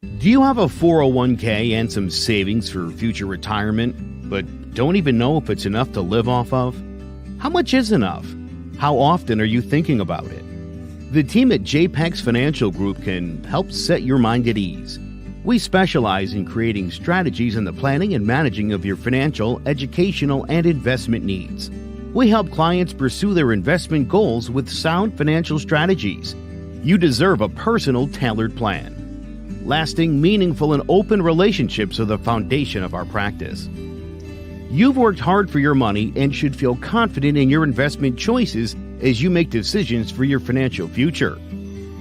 Do you have a 401k and some savings for future retirement, but don't even know if it's enough to live off of? How much is enough? How often are you thinking about it? The team at JPEX Financial Group can help set your mind at ease. We specialize in creating strategies in the planning and managing of your financial, educational, and investment needs. We help clients pursue their investment goals with sound financial strategies. You deserve a personal, tailored plan. Lasting, meaningful, and open relationships are the foundation of our practice. You've worked hard for your money and should feel confident in your investment choices as you make decisions for your financial future.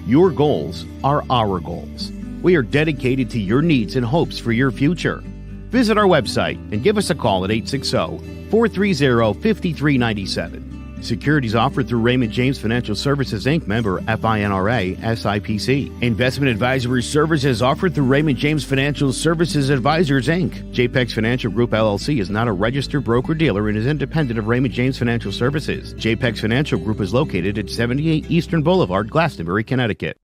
Your goals are our goals. We are dedicated to your needs and hopes for your future. Visit our website and give us a call at 860-430-5397. Securities offered through Raymond James Financial Services, Inc., member FINRA, SIPC. Investment advisory services offered through Raymond James Financial Services Advisors, Inc. JPEX Financial Group, LLC is not a registered broker-dealer and is independent of Raymond James Financial Services. JPEX Financial Group is located at 78 Eastern Boulevard, Glastonbury, Connecticut.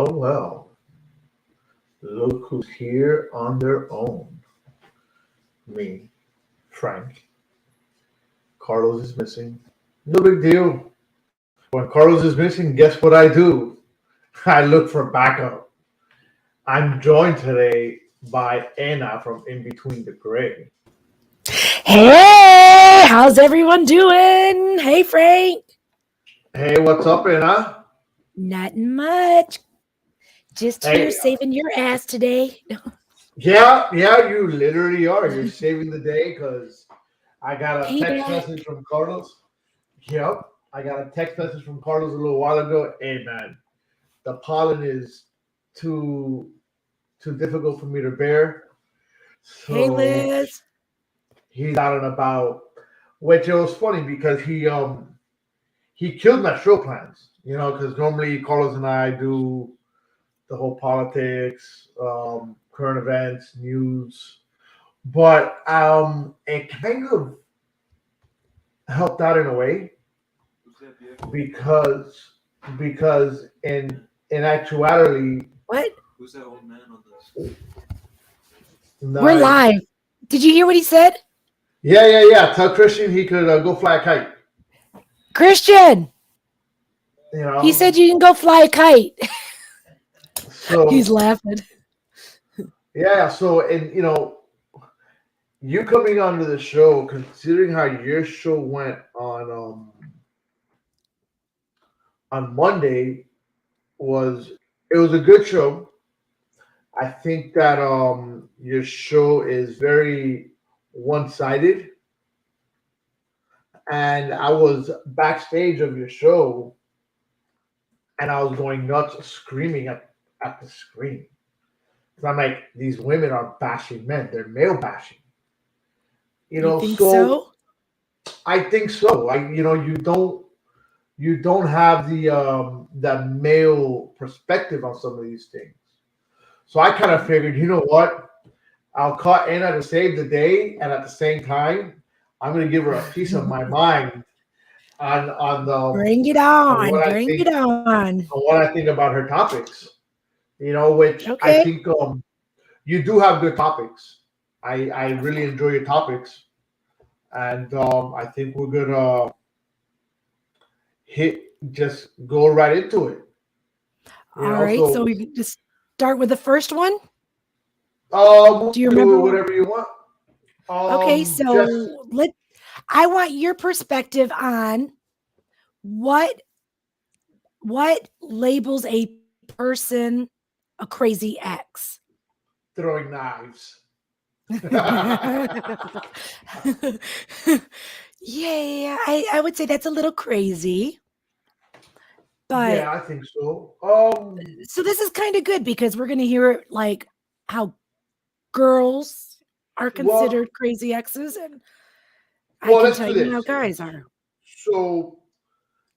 Well. Look who's here on their own. Me, Frank. Carlos is missing. No big deal. When Carlos is missing, guess what I do? I look for backup. I'm joined today by Anna from In Between the Gray. Hey, how's everyone doing? Hey, Frank. Hey, what's up, Anna? Nothing much. Just here saving your ass today. Yeah, you literally are. You're saving the day because I got a text message from Carlos. Yep, I got a text message from Carlos a little while ago. Hey, man, the pollen is too difficult for me to bear. So hey, Liz. He's out and about, which it was funny because he killed my show plans. Because normally Carlos and I do the whole politics, current events, news, but it kind of helped out in a way because in actuality, what? Who's that old man on this? We're live. Did you hear what he said? Yeah. Tell Christian he could go fly a kite. Christian, he said you can go fly a kite. So he's laughing. Yeah. So, and you coming onto the show, considering how your show went on Monday, was a good show. I think that your show is very one-sided, and I was backstage of your show, and I was going nuts, screaming at the screen. I'm like, these women are bashing men; they're male bashing. You think so? I think so. You don't you don't have the that male perspective on some of these things. So I kind of figured, you know what? I'll call Anna to save the day, and at the same time, I'm going to give her a piece of my mind Bring it on on. what I Bring it think on. on what I think about her topics. Which I Okay. think you do have good topics. I really enjoy your topics, and I think we're gonna just go right into it. All right. So So we can just start with the first one. we'll Do you remember? do whatever you want. Okay. Just I want your perspective on what labels a person a crazy ex. throwing knives. Yeah, I would say that's a little crazy. But Yeah, I think so. so this is kind of good because we're going to hear like how girls are Well, considered crazy exes, and I well, can let's tell do you how this. guys are. So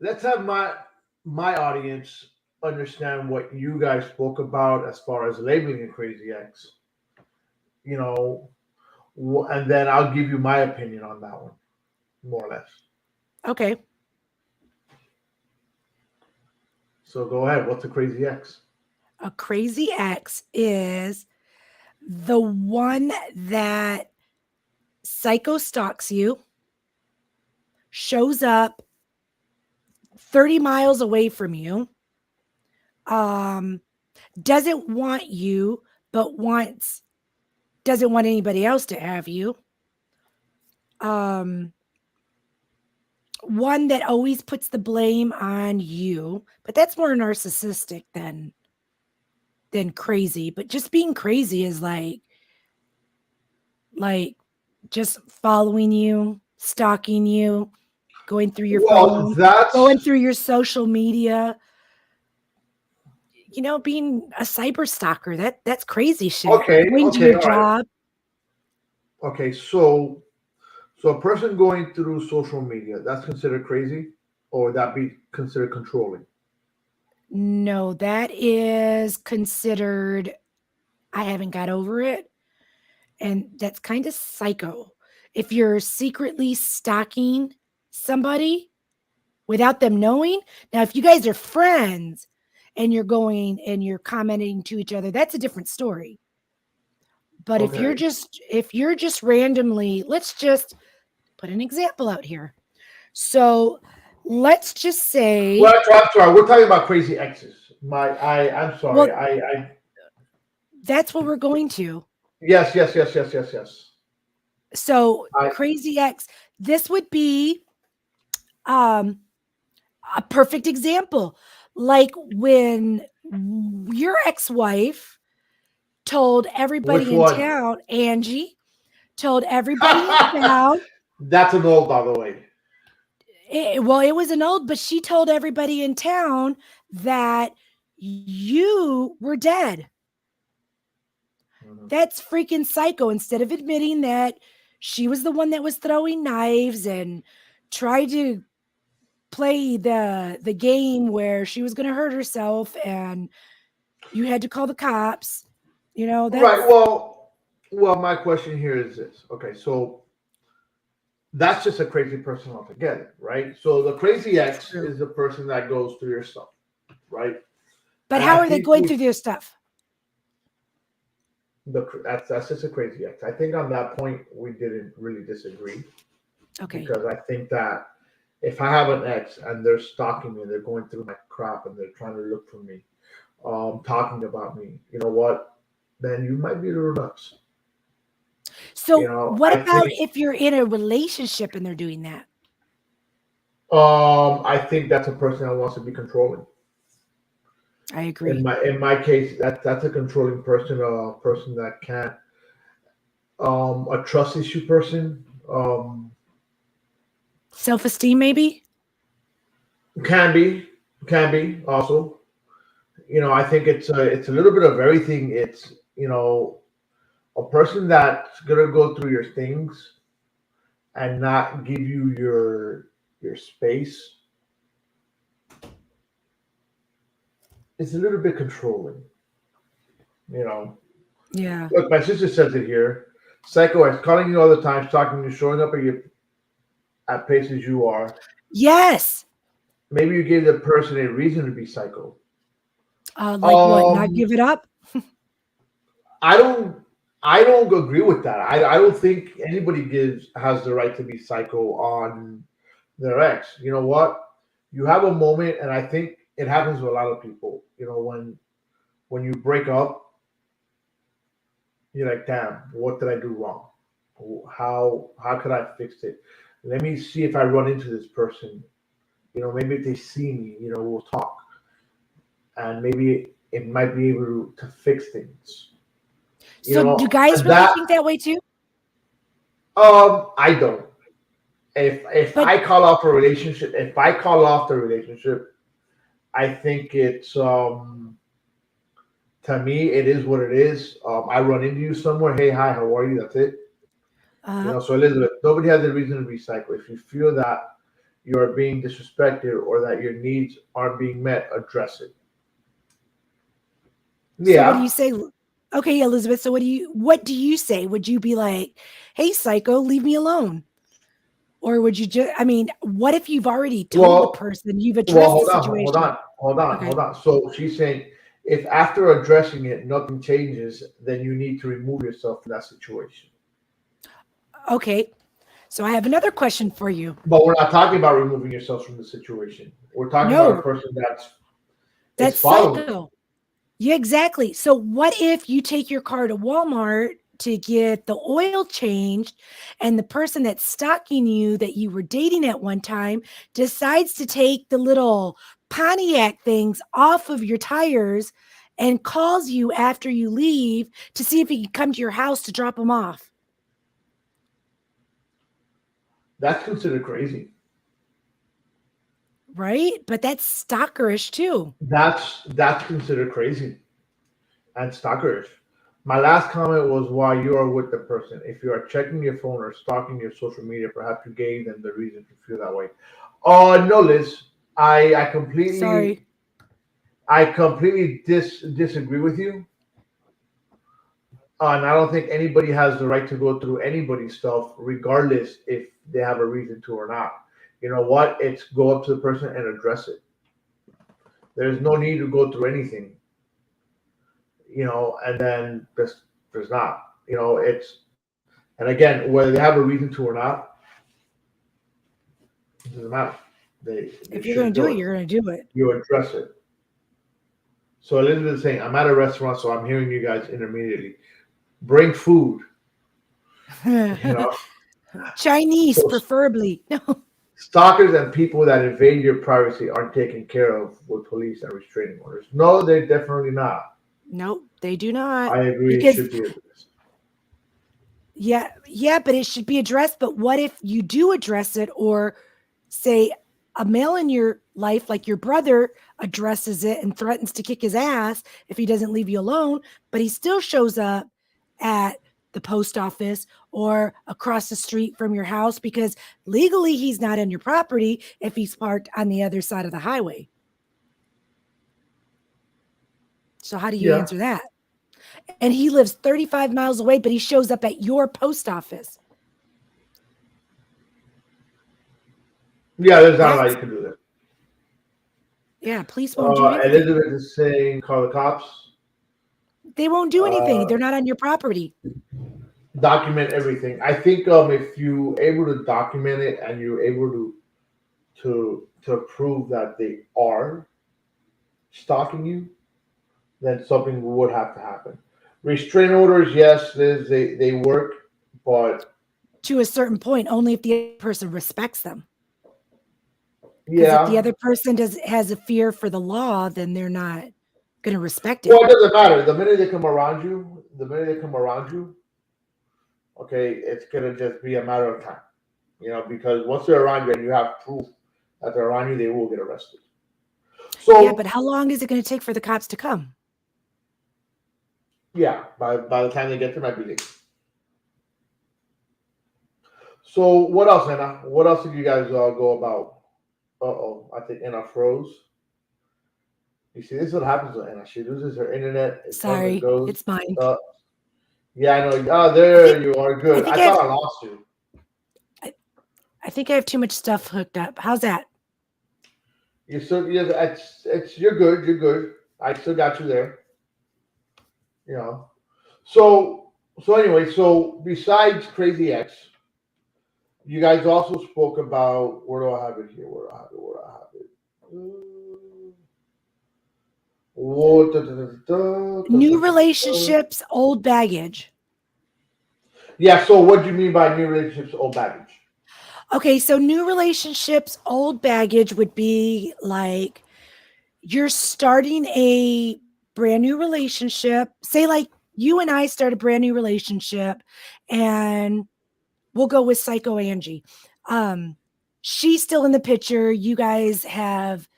let's have my audience understand what you guys spoke about as far as labeling a crazy ex. You know, and then I'll give you my opinion on that one, more or less. Okay. So go ahead. What's a crazy ex? A crazy ex is the one that psycho stalks you, shows up 30 miles away from you, um, doesn't want you, but doesn't want anybody else to have you. One that always puts the blame on you, but that's more narcissistic than crazy. But just being crazy is like just following you, stalking you, going through your Well, phone, going that's through your social media, being a cyber stalker. That's crazy shit. okay. Going to Okay. your All right. job. Okay. So a person going through social media, that's considered crazy, or would that be considered controlling? No, that is considered I haven't got over it. And that's kind of psycho. If you're secretly stalking somebody without them knowing, now if you guys are friends and you're going and you're commenting to each other, that's a different story. But Okay. if you're just randomly, let's just put an example out here. So let's just say, Well, I'm sorry. We're talking about crazy exes. I'm sorry. well, I that's what we're going to. yes, yes, yes, yes, yes, yes. So I crazy ex, this would be um a perfect example. Like when your ex-wife told which everybody in one? town, Angie told everybody in town, That's an old, by the way. it was an old, but she told everybody in town that you were dead. Mhm. That's freaking psycho. Instead of admitting that she was the one that was throwing knives and tried to play the game where she was going to hurt herself and you had to call the cops. Right. That's Well, my question here is this. Okay, so that's just a crazy person altogether, right? So the crazy ex true. is the person that goes through your stuff, right? But And how I are they think going through their stuff? that's just a crazy ex. I think on that point we didn't really disagree Okay. because I think that if I have an ex and they're stalking me, they're going through my crap and they're trying to look for me, talking about me, you know what? Then you might be a little nuts. So what I about think if you're in a relationship and they're doing that? I think that's a person that wants to be controlling. I In agree. my case, that's a controlling person, a person that can't, a trust issue person, Self-esteem, maybe? can be can be also. I think it's a little bit of everything. It's a person that's gonna go through your things and not give you your space. it's a little bit controlling. You know, Yeah. look, my sister says it here. Psycho is calling you all the time, stalking you, showing up at places you are. Yes. Maybe you gave the person a reason to be psycho. Like what? Not Um, give it up? I don't, I don't agree with that. I don't think anybody has the right to be psycho on their ex. You know what? You have a moment, and I think it happens to a lot of people. You know, when you break up, you're like, damn, what did I do wrong? How could I fix it? Let me see if I run into this person. You know, maybe if they see me, we'll talk, and maybe it might be able to fix things. So do guys And really that think that way too? I don't. If But I call off a relationship, if I call off the relationship, I think it's to me it is what it is. I run into you somewhere. Hey, hi, how are you? That's it. uh, So Elizabeth, nobody has a reason to be psycho. If you feel that you are being disrespected or that your needs aren't being met, address it. so what do you Yeah. say? Okay, Elizabeth. So what do you say? Would you be like, "Hey, psycho, leave me alone," or would you just? I mean, what if you've already told the Well, person you've well, addressed the hold on, hold situation? on, hold on, Okay, hold on. So she's saying if after addressing it nothing changes, then you need to remove yourself from that situation. okay. So I have another question for you. But we're not talking about removing yourself from the situation. We're talking about a No, person that's it's that's following. psycho. Yeah, exactly. So what if you take your car to Walmart to get the oil changed and the person that's stalking you that you were dating at one time decides to take the little Pontiac things off of your tires and calls you after you leave to see if he can come to your house to drop them off, That's considered crazy. right? But that's stalkerish too. That's considered crazy and stalkerish. My last comment was why you are with the person. If you are checking your phone or stalking your social media, perhaps you gave them the reason to feel that way. Oh no, Liz. I I completely Sorry. I completely disagree with you. And I don't think anybody has the right to go through anybody's stuff, regardless if they have a reason to or not. You know what? It's go up to the person and address it. There's no need to go through anything, and then there's not. And again, whether they have a reason to or not, it doesn't matter. They If you're going shouldn't to do do it, it. you're going to do You address it. So Elizabeth is saying, I'm at a restaurant, so I'm hearing you guys intermediately. Bring food, you it. know. Chinese, So preferably. No, stalkers and people that invade your privacy aren't taken care of with police and restraining orders. No, they're definitely not. nope, they do not. I agree it Because should be addressed. yeah, but it should be addressed. But what if you do address it, or say a male in your life, like your brother, addresses it and threatens to kick his ass if he doesn't leave you alone, but he still shows up at the post office or across the street from your house because legally he's not on your property if he's parked on the other side of the highway. So how do you Yeah. answer that? And he lives 35 miles away, but he shows up at your post office. Yeah, there's not a lot you That's can do there. Yeah, police won't do anything. Elizabeth is saying call the cops. They won't do anything. Uh, They're not on your property. Document everything. I think if you able to document it and you're able to prove that they are stalking you, then something would have to happen. Restraint orders, yes, they work, but To a certain point, only if the other person respects them. Because if the yeah. other person has a fear for the law, then they're not going to respect Well, it. it doesn't matter. The minute they come around you, okay, it's gonna just be a matter of time. Because once they're around you and you have proof that they're around you, they will get arrested. Yeah, but So how long is it going to take for the cops to come? yeah, by the time they get there, might be late. So what else, Anna? What else did you guys go about? Uh oh, I think Anna froze. You see, this is what happens with Anna. She loses her internet. It comes and Sorry, goes. it's mine. Yeah, I know. Oh, I think there you are. I Good. think I I have thought I lost you. I, I think I have too much stuff hooked up. How's that? You still, yeah, it's you're good. You're good. I still got you there. You know. So anyway, so besides Crazy X, you guys also spoke about where do I have it here? Where do I have it? Where do I have it? Whoa, New relationships, old baggage. Yeah. So what do you mean by new relationships, old baggage? Okay, so new relationships, old baggage would be like you're starting a brand new relationship. Say, like, you and I start a brand new relationship, and we'll go with Psycho Angie. Um, she's still in the picture. You guys have,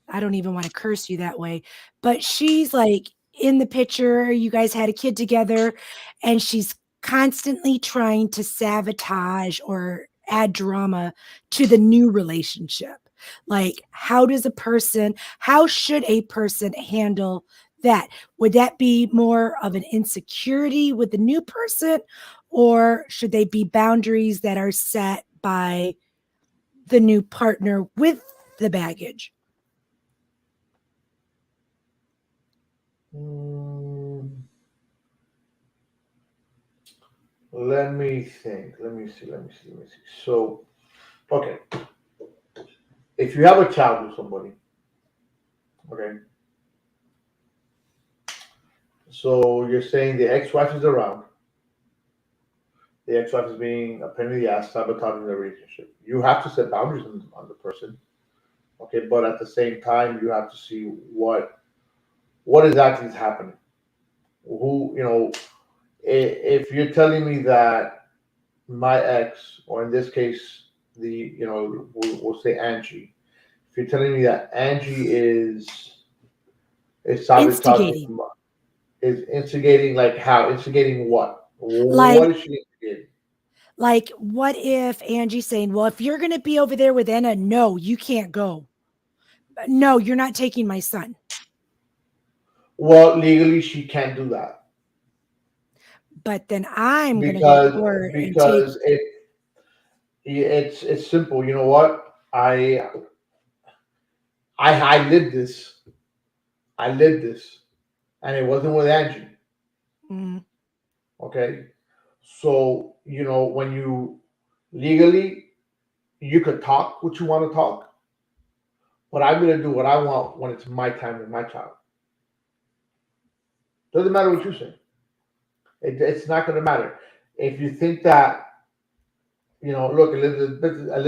I don't even want to curse you that way, but she's like in the picture. You guys had a kid together, and she's constantly trying to sabotage or add drama to the new relationship. Like, how should a person handle that? Would that be more of an insecurity with the new person, or should they be boundaries that are set by the new partner with the baggage? Mm, let me think. Let me see. Let me see. Let me see. So, okay, if you have a child with somebody, okay, so you're saying the ex-wife is around, the ex-wife is being a pain in the ass, sabotaging the relationship. You have to set boundaries on the person, okay, but at the same time, you have to see what exactly is happening. Who, if you're telling me that my ex, or in this case, we'll say Angie. If you're telling me that Angie is sabotaging, Instigating. is instigating, like how? Instigating what? Like, What is she instigating? what if Angie's saying, well, if you're going to be over there with Anna, no, you can't go. No, you're not taking my son. Well, legally, she can't do that But then I'm going to go to because court and take, because it's simple. You know what? I lived this. I lived this, and it wasn't with Angie. mm, Okay, so when you legally you could talk what you want to talk, but I'm gonna do what I want when it's my time with my child. Doesn't matter what you say. It's not gonna matter. If you think that look, Elizabeth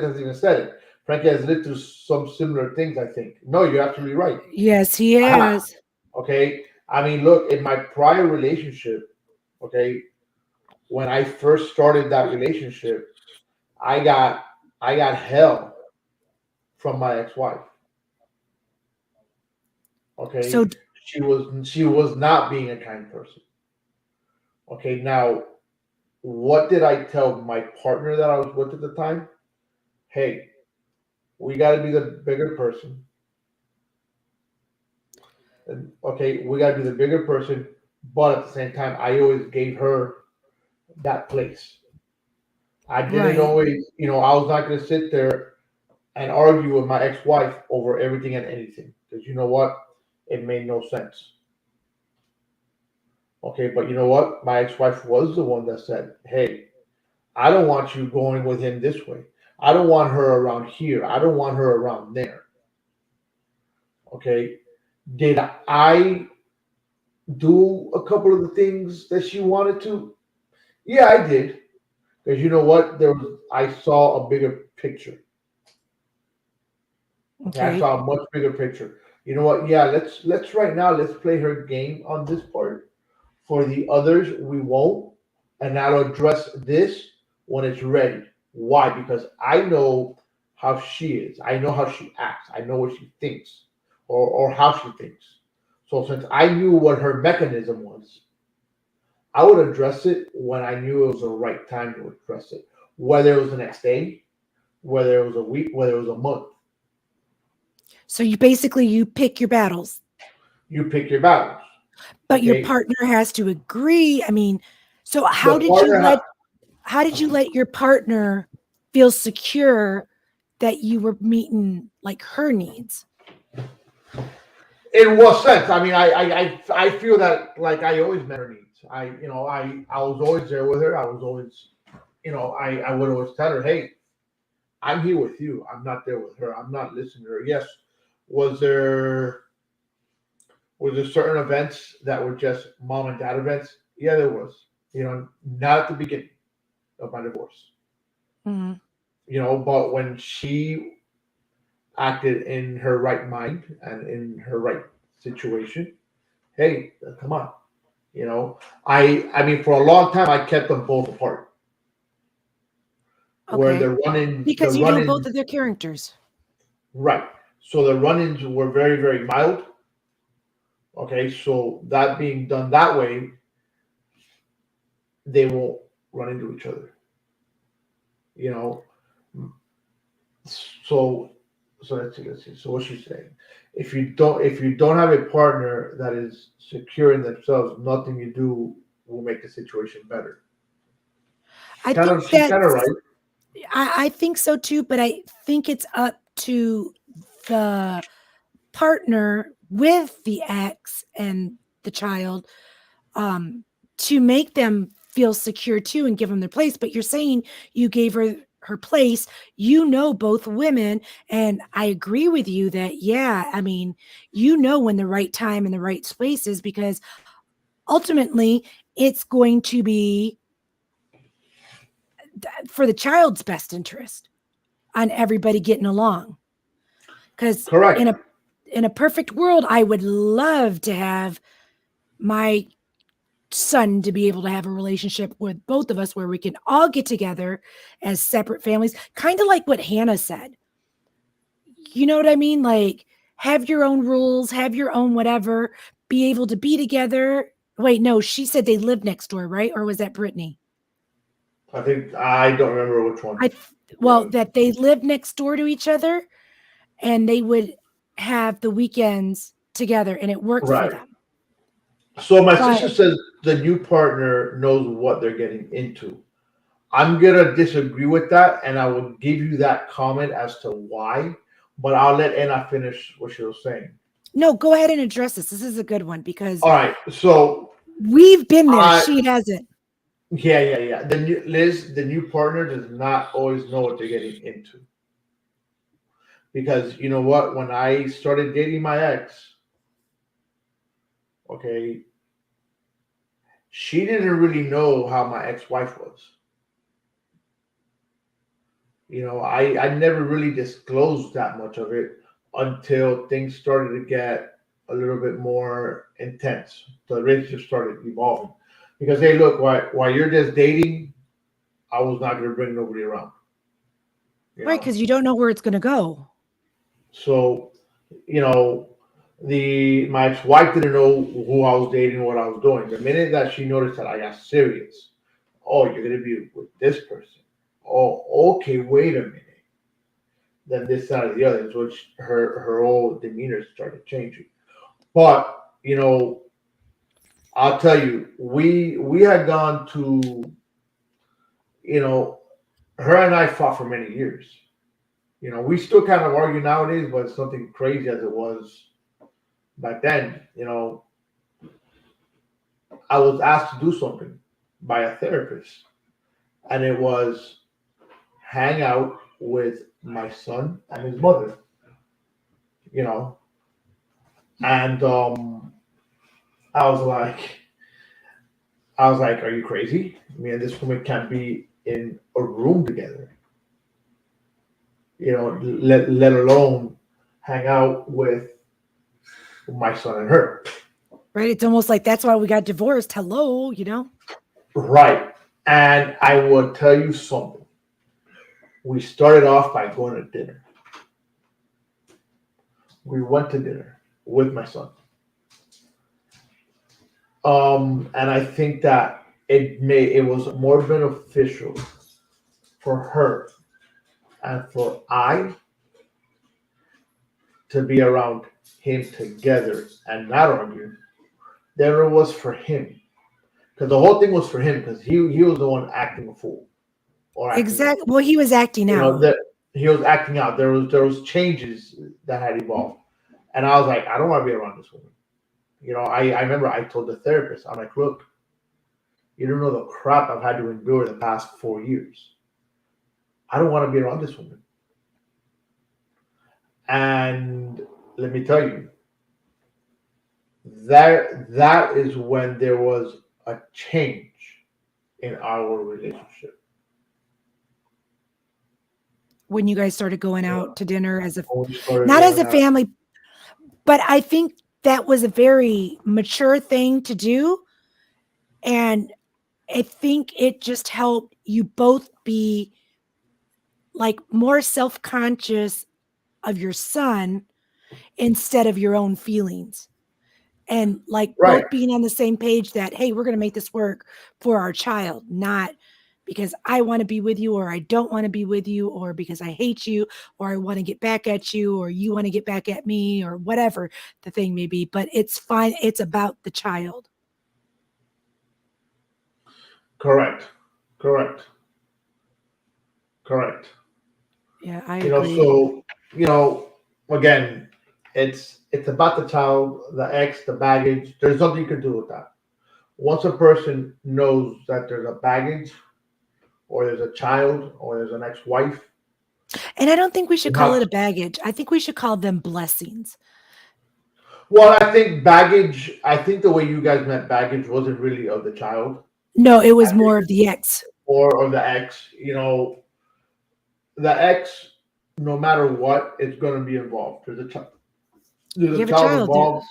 has even said it. Frankie has lived through some similar things. I think. No, you're absolutely right. yes, he Uh-huh. has. Okay. I mean, look, in my prior relationship, okay, when I first started that relationship, I got I got hell from my ex-wife. So, Okay, she was not being a kind person. Okay, now what did I tell my partner that I was with at the time? Hey, we got to be the bigger person. And, okay, we got to be the bigger person, but at the same time, I always gave her that place. I didn't right. always, I was not going to sit there and argue with my ex-wife over everything and anything because you know what? It made no sense. Okay, but you know what? My ex-wife was the one that said, "Hey, I don't want you going with him this way. I don't want her around here. I don't want her around there." Okay, did I do a couple of the things that she wanted to? Yeah, I did. Because you know what? I saw a bigger picture. Okay, I Okay. saw a much bigger picture. You know what? Yeah, let's right now let's play her game on this part. For the others, we won't, and I'll address this when it's ready. Why? Because I know how she is. I know how she acts. I know what she thinks, or how she thinks. So since I knew what her mechanism was, I would address it when I knew it was the right time to address it. Whether it was the next day, whether it was a week, whether it was a month. So you pick your battles, You pick your battles. but your Okay. partner has to agree. I mean, so The partner how did you let your partner feel secure that you were meeting like her needs? in what sense? I mean, I feel that like I always met her needs. I was always there with her. I was always, I would always tell her, hey, I'm here with you. I'm not there with her. I'm not listening to her. Yes, was there were there certain events that were just mom and dad events? Yeah, there was. Not at the beginning of my divorce. Mm-hmm. But when she acted in her right mind and in her right situation, hey, come on. I mean, for a long time, I kept them both apart. Where Okay. the Because you know both run-ins, of their characters. right? So the run-ins were very, very mild. Okay, so that being done that way, they won't run into each other. You know, so let's see. So what she's saying, if you don't have a partner that is secure in themselves, nothing you do will make the situation better. I She's kind of right. I think so too, but I think it's up to the partner with the ex and the child um, to make them feel secure too and give them their place. But you're saying you gave her place. You know both women, and I agree with you that yeah, I mean, when the right time and the right space is because ultimately it's going to be for the child's best interest on everybody getting along. Because Correct. in a perfect world, I would love to have my son to be able to have a relationship with both of us where we can all get together as separate families, kind of like what Hannah said. You know what I mean? Like have your own rules, have your own whatever, be able to be together. Wait, no, she said they live next door, right? Or was that Brittany? I don't remember which one. Well, that they live next door to each other and they would have the weekends together and it worked for Right. them. So my But sister says the new partner knows what they're getting into. I'm gonna disagree with that, and I will give you that comment as to why. But I'll let Anna finish what she was saying. no, go ahead and address this. This is a good one because All right. So we've been there. I She hasn't. yeah. The new partner does not always know what they're getting into because you know what? When I started dating my ex, okay, she didn't really know how my ex-wife was. I never really disclosed that much of it until things started to get a little bit more intense. The relationship started evolving. Because hey, look, while you're just dating, I was not gonna bring nobody around. You Right, know. because you don't know where it's going to go. So, you know, the my ex-wife didn't know who I was dating, what I was doing. The minute that she noticed that I got serious, oh, you're gonna be with this person. Oh, okay, wait a minute. Then this, that, or the other, which her whole demeanor started changing. But I'll tell you, we had gone to you know her and I fought for many years. We still kind of argue nowadays, but it's nothing crazy as it was back then. I was asked to do something by a therapist, and it was hang out with my son and his mother. You know, and I was like. I was like, "Are you crazy? Me and this woman can't be in a room together. Let alone hang out with my son and her." Right. It's almost like that's why we got divorced. Hello. Right. And I will tell you something. We started off by going to dinner. We went to dinner with my son. And I think that it was more beneficial for her and for I to be around him together and not argue than it was for him. Because the whole thing was for him because he was the one acting a fool or acting up. Exactly. Well, he was acting out. That he was acting out. There was changes that had evolved. And I was like, I don't want to be around this woman. I remember I told the therapist, I'm like, look, you don't know the crap I've had to endure the past 4 years. I don't want to be around this woman. And let me tell you, that is when there was a change in our relationship. When you guys started going out to dinner as a When we started not as going a out. family, but I think that was a very mature thing to do. And I think it just helped you both be like more self-conscious of your son instead of your own feelings. And like Right. both being on the same page that, hey, we're going to make this work for our child, not because I want to be with you or I don't want to be with you or because I hate you or I want to get back at you or you want to get back at me or whatever the thing may be. But it's fine. It's about the child. Correct. Yeah, I agree. So, again, it's about the child, the ex, the baggage. There's nothing you can do with that. Once a person knows that there's a baggage or there's a child or there's an ex-wife. And I don't think we should call it a baggage. I think we should call them blessings. Well, I think the way you guys meant baggage wasn't really of the child. No, it was more of the ex. Or of the ex. The ex, no matter what, it's going to be involved. There's a child involved.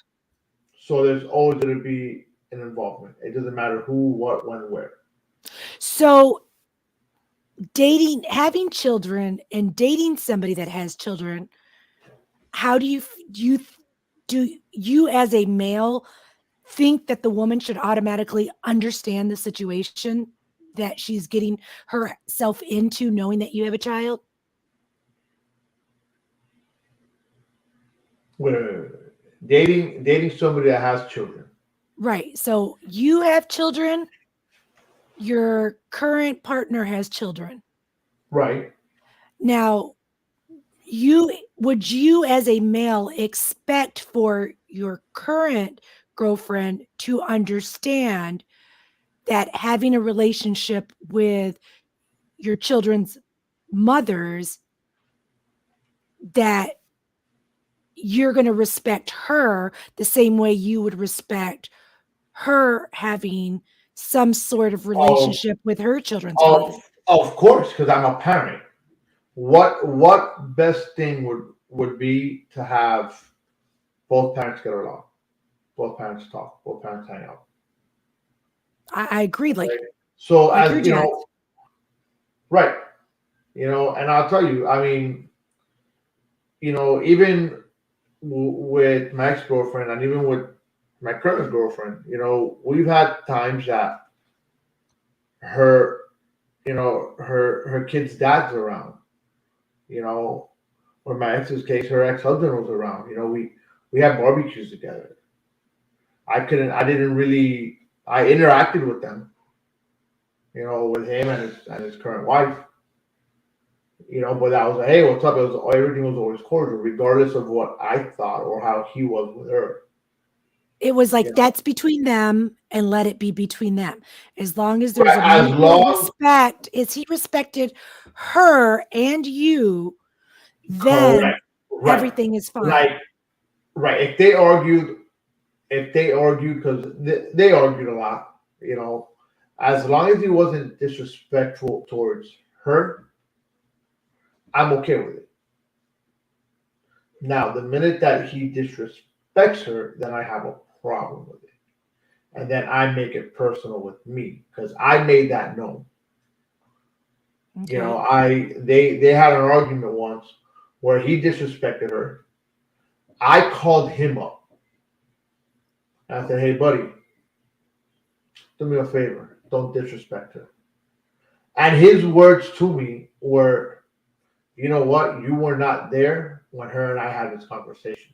So there's always going to be an involvement. It doesn't matter who, what, when, where. So having children and dating somebody that has children, how do you as a male think that the woman should automatically understand the situation that she's getting herself into, knowing that you have a child? Dating somebody that has children. Right. So you have children. Your current partner has children. Right. Now, would you as a male expect for your current girlfriend to understand that having a relationship with your children's mothers, that you're going to respect her the same way you would respect her having some sort of relationship with her children's mother? Of course, because I'm a parent. What best thing would be to have both parents get along, both parents talk, both parents hang out. I agree. Like, right? So like as you know, right? And I'll tell you, I mean, even with my ex-girlfriend and even with my current girlfriend, we've had times that her kid's dad's around. Or my ex's case, her ex-husband was around. We had barbecues together. I interacted with them, with him and his current wife. But I was like, hey, what's up? Everything was always cordial, regardless of what I thought or how he was with her. It was like, that's between them and let it be between them. As long as there's a mutual respect, is he respected her and you, then everything is fine. Right. If they argued, because they argued a lot, as long as he wasn't disrespectful towards her, I'm okay with it. Now, the minute that he disrespects her, then I have a problem with it. And then I make it personal with me because I made that known. Okay. They had an argument once where he disrespected her. I called him up. And I said, hey, buddy, do me a favor. Don't disrespect her. And his words to me were, you know what? You were not there when her and I had this conversation.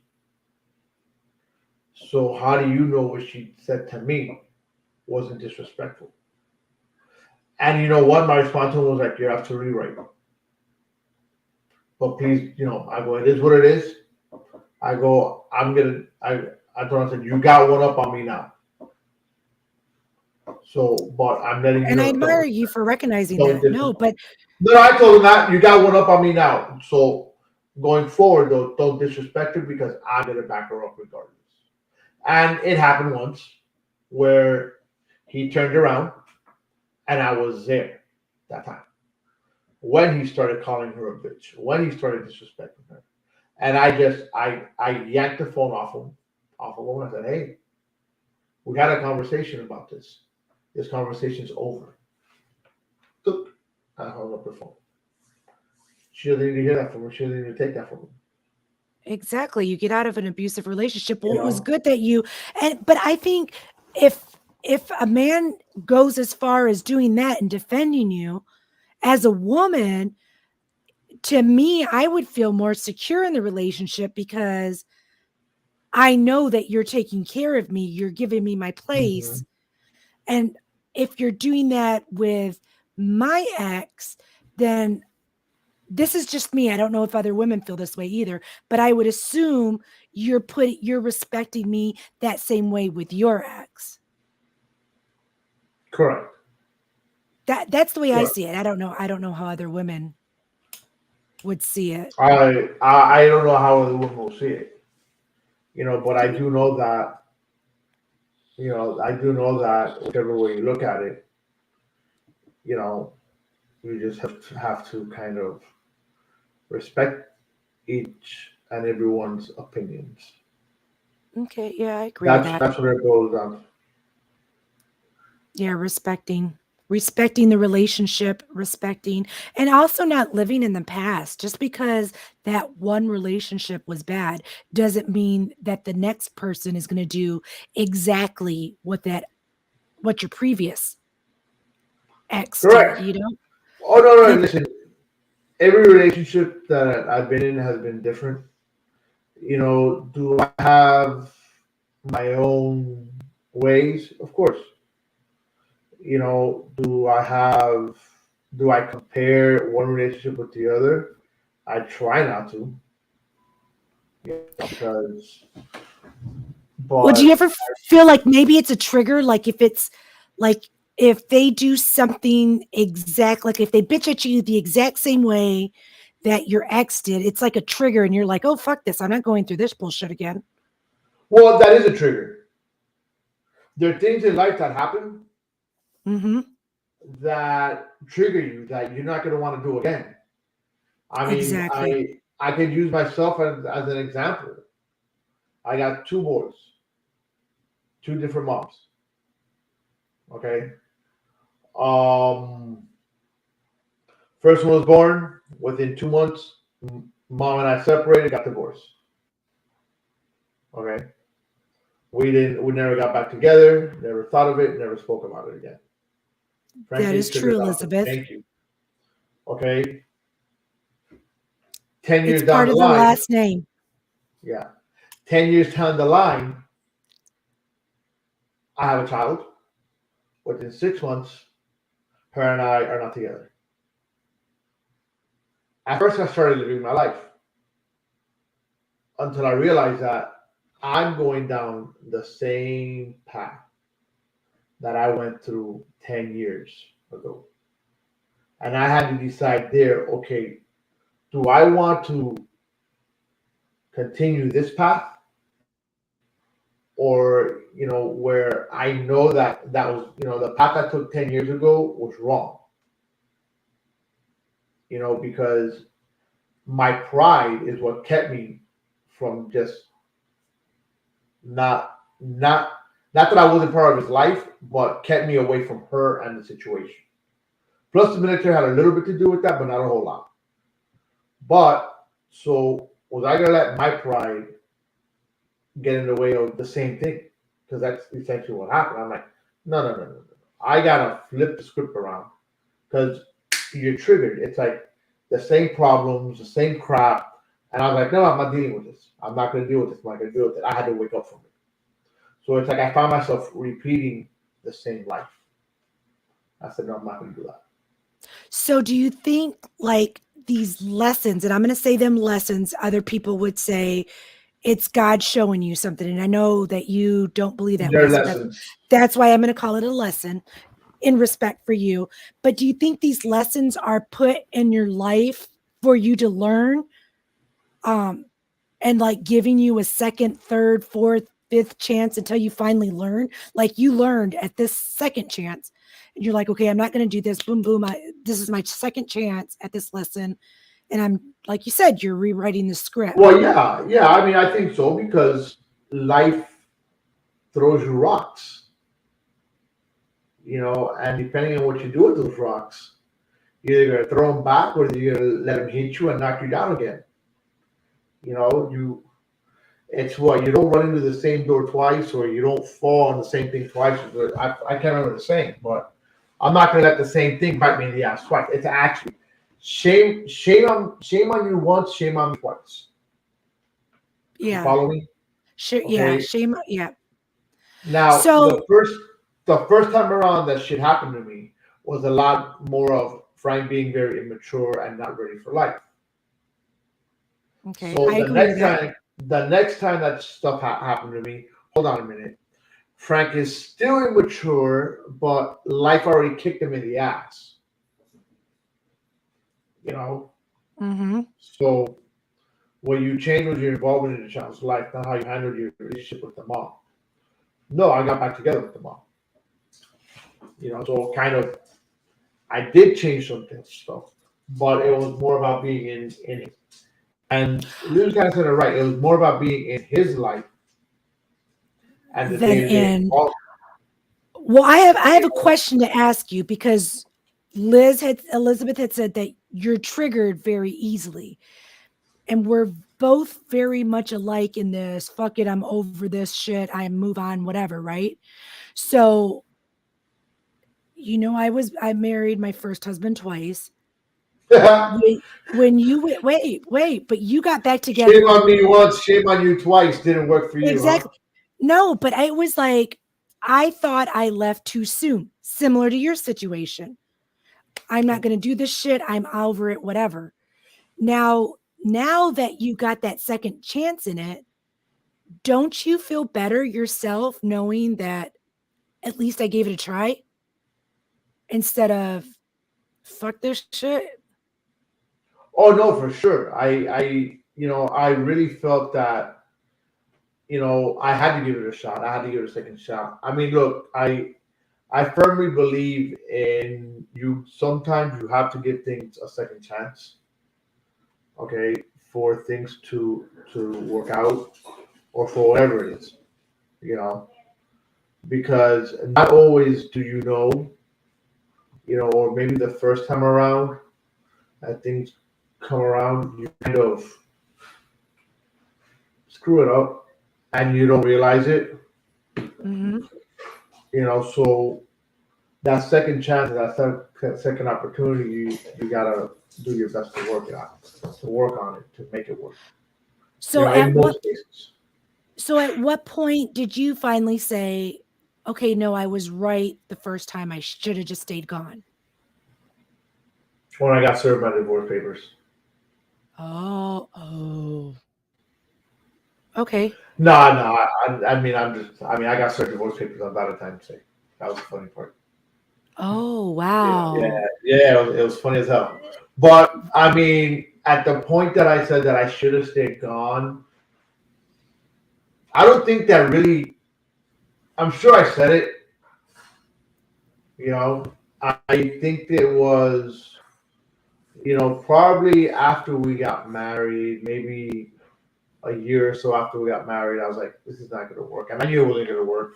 So how do you know what she said to me wasn't disrespectful? And you know what? My response to him was like, you're absolutely right. But please, I go, it is what it is. I go, I told him, I said, you got one up on me now. So, but I'm letting you And I know, admire you for recognizing don't that. No, but No, I told him that you got one up on me now. So going forward, though, don't disrespect her because I'm gonna back her up regardless. And it happened once where he turned around and I was there that time when he started calling her a bitch, when he started disrespecting her, and I yanked the phone off of him. I said, "Hey, we had a conversation about this. This conversation's over." Took. I hung up the phone. She doesn't need to hear that from him. She doesn't need to take that from him. exactly, you get out of an abusive relationship. You Well, it was know, good that but I think if if a man goes as far as doing that and defending you as a woman, to me, I would feel more secure in the relationship because I know that you're taking care of me, you're giving me my hmm place. And if you're doing that with my ex, then this is just me. I don't know if other women feel this way either, but I would assume you're respecting me that same way with your ex. correct, That's the way I correct. see it. I don't know how other women would see it. I don't know how the woman will see it, but I do know that whichever way you look at it, you know, you just have to kind of respect each and everyone's opinions. Okay, yeah, I agree with That's that. that's what it boils down to. Yeah, respecting the relationship, respecting, and also not living in the past. Just because that one relationship was bad doesn't mean that the next person is going to do exactly what your previous ex did, Correct. you know? Oh no, no. And Listen, every relationship that I've been in has been different. Do I have my own ways? Of course. Do I compare one relationship with the other? I try not to, because, would you but ever feel like maybe it's a trigger? Like if it's like if they do something exact, like if they bitch at you the exact same way that your ex did, it's like a trigger and you're like, oh, fuck this. I'm not going through this bullshit again. well, that is a trigger. There are things in life that happen Mm-hmm. that trigger you that you're not going to want to do again. I mean, Exactly. I can use myself as an example. I got two boys, two different moms. Okay. Um, First one was born within 2 months. Mom and I separated, got divorced. Okay. We never got back together. Never thought of it. Never spoke about it again. That Frankly, is it triggered true, out for me. Elizabeth. Thank you. Okay. 10 years It's down part the of the line. last name. Yeah. 10 years down the line, I have a child. Within 6 months, her and I are not together. At first, I started living my life until I realized that I'm going down the same path that I went through 10 years ago. And I had to decide there, okay, do I want to continue this path, or, where I know that was, the path I took 10 years ago was wrong, because my pride is what kept me from just not not that I wasn't part of his life, but kept me away from her and the situation. Plus, the military had a little bit to do with that, but not a whole lot. But so was I gonna let my pride get in the way of the same thing? Because that's essentially what happened. I'm like, no, no, no. I gotta flip the script around because you're triggered. It's like the same problems, the same crap. And I was like, no, I'm not dealing with this. I'm not going to deal with this. I'm not going to deal with it. I had to wake up from it. So it's like I found myself repeating the same life. I said, no, I'm not going to do that. So do you think like these lessons, and I'm going to say them lessons, other people would say it's God showing you something. And I know that you don't believe that Their way. So lessons. that's why I'm going to call it a lesson in respect for you. But do you think these lessons are put in your life for you to learn? And like giving you a second, third, fourth, fifth chance until you finally learn. Like you learned at this second chance, and you're like, okay, I'm not going to do this. Boom, boom. This is my second chance at this lesson, and I'm like you said, you're rewriting the script. Well, yeah. I mean, I think so because life throws you rocks, and depending on what you do with those rocks, you're either going to throw them back or you're going to let them hit you and knock you down again. It's what you don't run into the same door twice, or you don't fall on the same thing twice. I can't remember the saying, but I'm not going to let the same thing bite me in the ass twice. It's actually shame on you once, shame on me twice. You Yeah. follow me? Sure. Okay. Yeah. Shame. Yeah. Now So the first time around that shit happened to me was a lot more of Frank being very immature and not ready for life. okay, So I agree with that. the next time that stuff happened to me, hold on a minute. Frank is still immature, but life already kicked him in the ass. You know. Mm-hmm. So what you changed was your involvement in the child's life, not how you handled your relationship with the mom. No, I got back together with the mom. So kind of I did change some stuff, but it was more about being in it. And Lou kind of said it right. It was more about being in his life and the Then day to day. in well, I have a question to ask you because Elizabeth had said that you're triggered very easily. And we're both very much alike in this. Fuck it, I'm over this shit. I move on, whatever, right? So, I married my first husband twice. When you wait, but you got back together Shame with on me. me once, shame on you twice. Didn't work for you, huh? Exactly. No, but I was like, I thought I left too soon, similar to your situation. I'm not going to do this shit. I'm over it, whatever. Now that you got that second chance in it, don't you feel better yourself knowing that at least I gave it a try instead of fuck this shit? Oh no, for sure. I really felt that, I had to give it a shot. I had to give it a second shot. I mean, look, I firmly believe in you. Sometimes you have to give things a second chance, okay, for things to work out or for whatever it is, you know, because not always do or maybe the first time around that things come around, you kind of screw it up and you don't realize it, Mm-hmm. so that second chance, that second opportunity, you gotta do your best to work on it, to make it work. So In most cases. at what point did you finally say, okay, no, I was right the first time. I should have just stayed gone? When I got served my divorce papers. Oh. Okay. No, I mean, I got served divorce papers on Valentine's Day. That was the funny part. Oh, Yeah, wow. it was funny as hell. But I mean, at the point that I said that I should have stayed gone, I don't think that really. I'm sure I said it. I think it was, probably after we got married, maybe a year or so after we got married, I was like, this is not going to work. And I knew it wasn't going to work,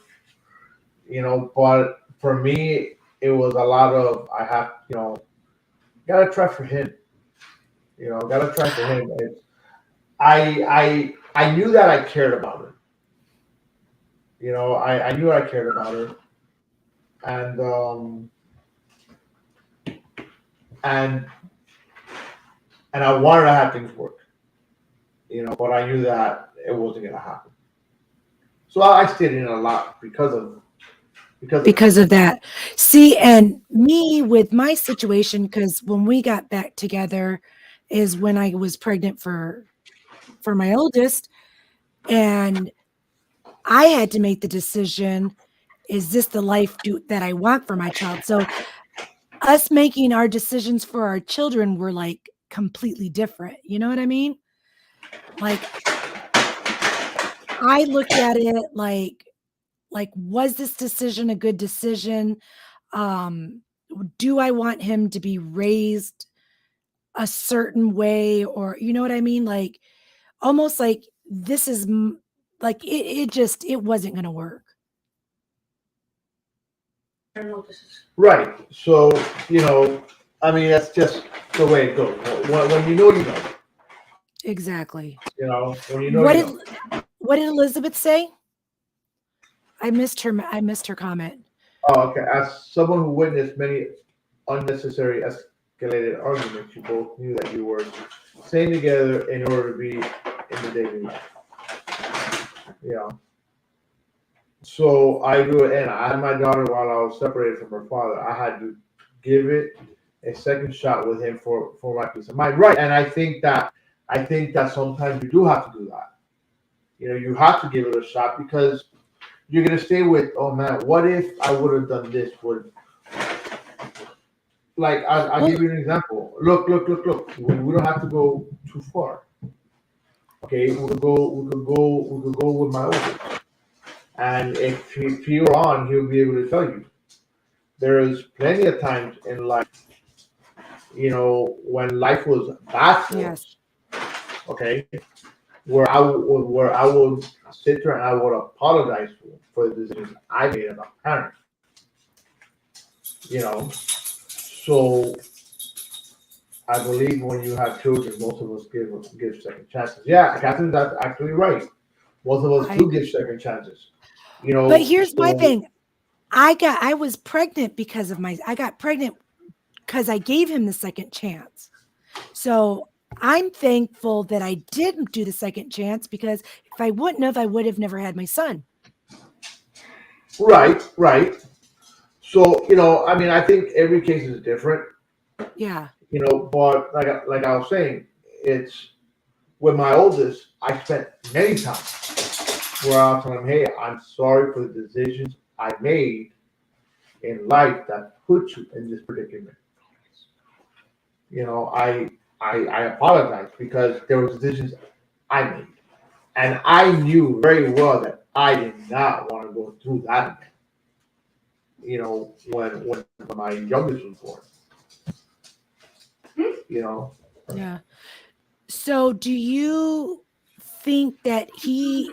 but for me, it was a lot of, I have, got to try for him, got to try for him. I knew that I cared about her. I knew I cared about her. And and I wanted to have things work, but I knew that it wasn't gonna happen. So I stayed in a lot because of that. because of that. See, and me with my situation, because when we got back together is when I was pregnant for my oldest, and I had to make the decision, is this the life that I want for my child? So us making our decisions for our children were like completely different. You know what I mean? Like I looked at it like was this decision a good decision? Um do I want him to be raised a certain way, or you know what I mean? Like almost like this is like it wasn't going to work. I don't know if this is. Right. So I mean, that's just the way it goes. When you know, you know. Exactly. When you know, What you did know. what did Elizabeth say? I missed her comment. Oh, okay. As someone who witnessed many unnecessary escalated arguments, you both knew that you were staying together in order to be in the daily life. So I do it, and I had my daughter while I was separated from her father. I had to give it a second shot with him for my peace of mind. Right. And I think that sometimes you do have to do that. You have to give it a shot because you're gonna stay with, oh man, what if I would have done this? Would like I'll Well, give you an example. Look. We don't have to go too far. Okay, we could go with my oldest. And if he were on, he'll be able to tell you. There is plenty of times in life, when life was bad for yes. us. Okay, where I would sit there and I would apologize for the decisions I made about parents. You know, so I believe when you have children, most of us give second chances. Yeah, Catherine, that's actually right. Most of us I do give agree. second chances. But here's my So thing. I was pregnant because of my I got pregnant because I gave him the second chance. So I'm thankful that I didn't do the second chance, because if I wouldn't have, I would have never had my son. right. So I mean, I think every case is different. Yeah. But like I was saying, it's with my oldest. I spent many times where I was telling him, "Hey, I'm sorry for the decisions I made in life that put you in this predicament. I apologize because there were decisions I made, and I knew very well that I did not want to go through that again. When my youngest was born. You know, Yeah. So do you think that he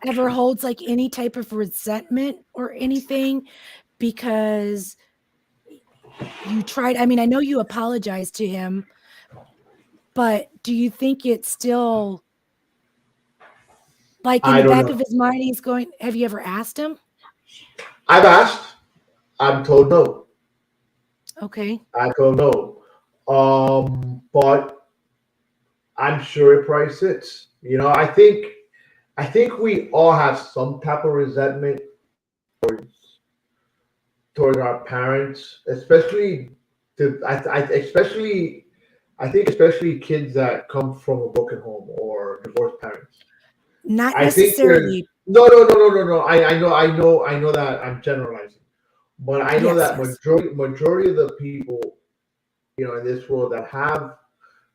ever holds like any type of resentment or anything because you tried? I mean, I know you apologized to him, but do you think it's still like in I the don't back know. of his mind he's going, have you ever asked him? I've asked. I'm told no. Okay. I told no. But I'm sure it probably sits. I think we all have some type of resentment towards our parents, especially especially kids that come from a broken home or divorced parents. Not I think there's necessarily. no. I know that I'm generalizing, but I know Yes, that yes. majority of the people in this world that have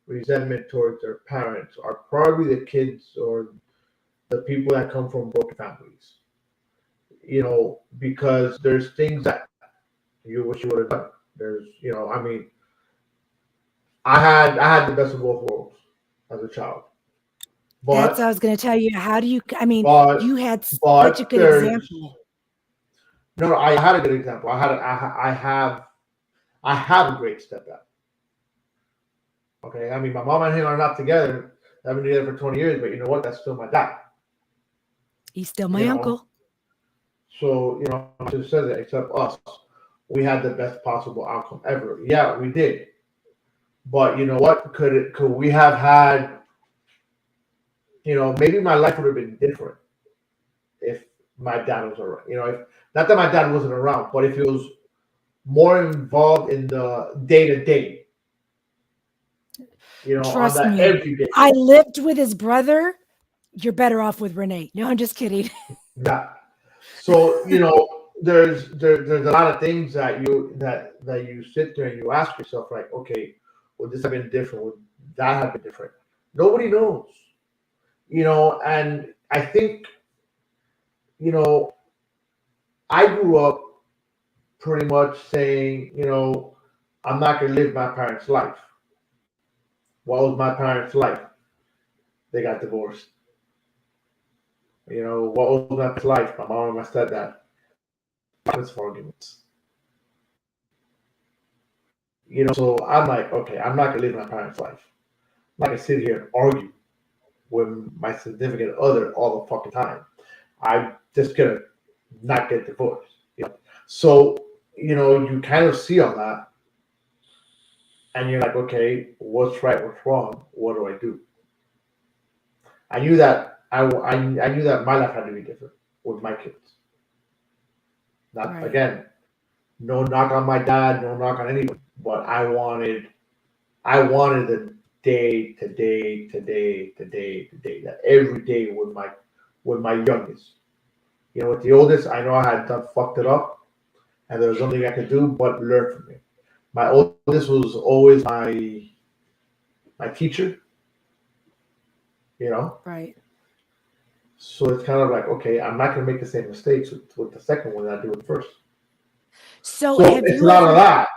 resentment towards their parents are probably the kids or the people that come from broken families. Because there's things that you wish you would have done. I mean, I had the best of both worlds as a child, That's but what I was going to tell you. How do you, I mean, but you had such a but good there's example. no. I had a good example. I have a great stepdad. Okay, I mean, my mom and him are not together. They've been together for 20 years, but you know what? That's still my dad. He's still You my know, uncle. so just says it. Except us, we had the best possible outcome ever. Yeah, we did. But you know what? Could we have had, maybe my life would have been different if my dad was around. If not that my dad wasn't around, but if he was more involved in the day to day, on Trust that me, everyday. I lived with his brother. You're better off with Renee. No, I'm just kidding. Yeah. So there's a lot of things that you sit there and you ask yourself, like, okay, would this have been different? Would that have been different? Nobody knows. And I think, you know, I grew up pretty much saying, I'm not gonna live my parents' life. What was my parents' life? They got divorced. What was my parents' life? My mom and my stepdad. Violence for arguments. So I'm like, okay, I'm not gonna live my parents' life. I'm not gonna sit here and argue with my significant other all the fucking time. I'm just gonna not get divorced. So, you kind of see all that and you're like, okay, what's right, what's wrong? What do I do? I knew that I knew that my life had to be different with my kids. Not Right. again, no knock on my dad, no knock on anybody, but I wanted the day to day to day to day to day, that every day with my youngest. With the oldest, I know I had done fucked it up, and there was nothing I could do but learn from it. My oldest was always my teacher, you know. Right. So it's kind of like, okay, I'm not gonna make the same mistakes with the second one that I do with the first. So So it's a lot of that.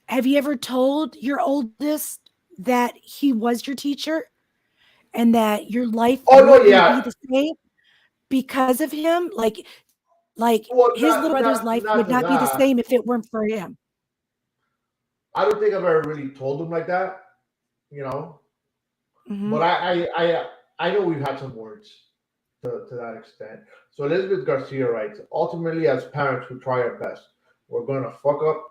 have you ever told your oldest that he was your teacher and that your life Oh no, wouldn't be yeah. the same because of him? Like Well, his little not brother's not life not would to not be the that. same if it weren't for him. I don't think I've ever really told him like that, you know. Hmm. But I know we've had some words to that extent. So Elizabeth Garcia writes, ultimately, as parents, we try our best. We're going to fuck up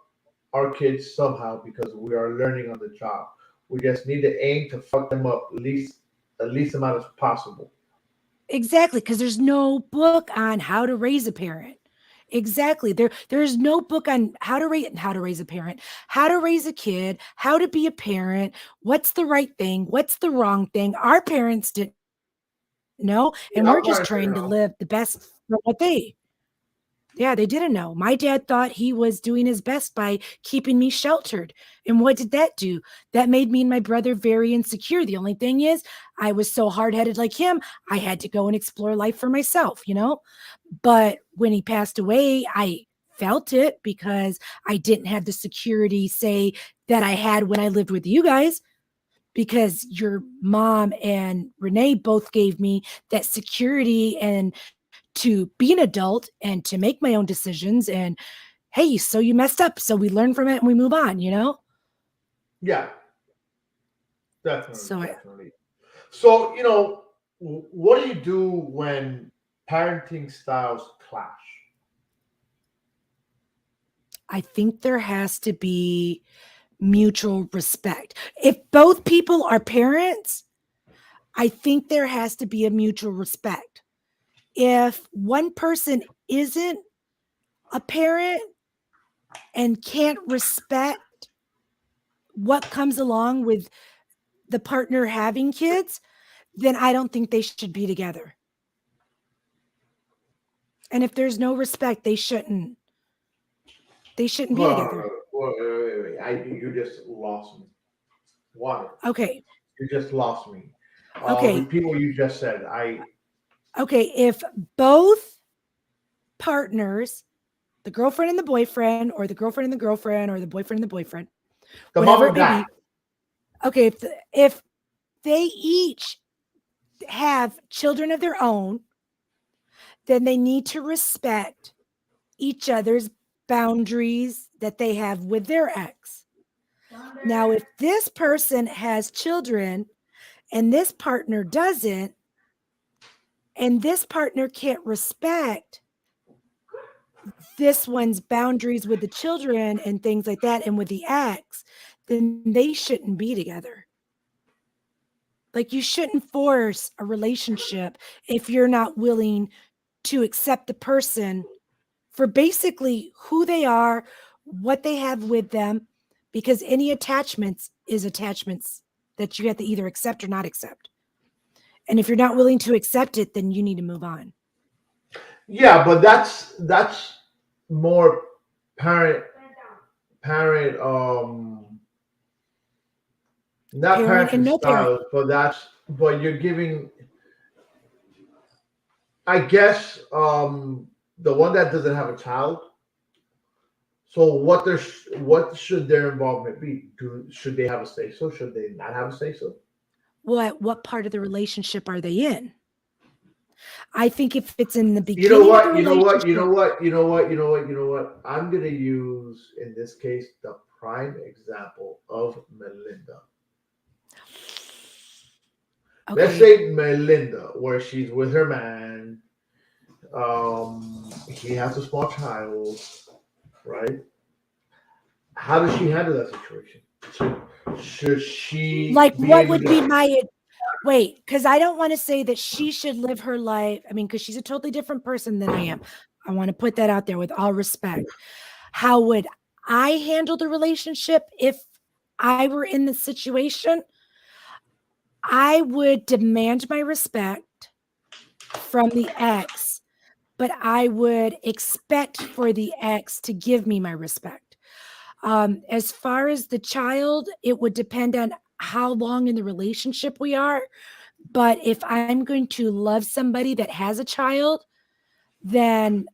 our kids somehow because we are learning on the job. We just need to aim to fuck them up least amount as possible. Exactly, because there's no book on how to raise a parent. Exactly. There's no book on how to raise a parent, how to raise a kid, how to be a parent, what's the right thing, what's the wrong thing. Our parents didn't know, and Our we're just parents trying didn't to know. live the best for what they. Yeah, they didn't know. My dad thought he was doing his best by keeping me sheltered. And what did that do? That made me and my brother very insecure. The only thing is, I was so hard headed like him, I had to go and explore life for myself. But when he passed away, I felt it because I didn't have the security, say, that I had when I lived with you guys. Because your mom and Renee both gave me that security and to be an adult and to make my own decisions. And hey, so you messed up. So we learn from it and we move on. Yeah, definitely, So definitely. So, what do you do when parenting styles clash? I think there has to be mutual respect. If both people are parents, I think there has to be a mutual respect. If one person isn't a parent and can't respect what comes along with the partner having kids, then I don't think they should be together. And if there's no respect, they shouldn't be Hold on, together. wait. You just lost me. Why? Okay. You just lost me. Okay. Repeat what you just said. I Okay. If both partners, the girlfriend and the boyfriend, or the girlfriend and the girlfriend, or the boyfriend and the boyfriend, The mom whatever it and may dad. be, okay, if they each have children of their own, then they need to respect each other's boundaries that they have with their ex. Now, if this person has children and this partner doesn't, and this partner can't respect this one's boundaries with the children and things like that and with the ex, then they shouldn't be together. Like, you shouldn't force a relationship if you're not willing to accept the person for basically who they are, what they have with them, because any attachments is attachments that you have to either accept or not accept. And if you're not willing to accept it, then you need to move on. Yeah, but that's more parent parent not Parent and parenting no parent. styles, but you're giving, I guess, the one that doesn't have a child. So what should their involvement be? Should they have a say so? Should they not have a say so? What part of the relationship are they in? I think if it's in the You know beginning of the what? You know what? You relationship, know what? You know what? You know what? You know what? I'm gonna use in this case the prime example of Melinda. Let's okay. say Melinda, where she's with her man. He has a small child, right? How does she handle that situation? Should she Like, be what able would be to? my wait? Because I don't want to say that she should live her life. I mean, because she's a totally different person than I am. I want to put that out there with all respect. How would I handle the relationship if I were in the situation? I would demand my respect from the ex, but I would expect for the ex to give me my respect. As far as the child, it would depend on how long in the relationship we are. But if I'm going to love somebody that has a child, then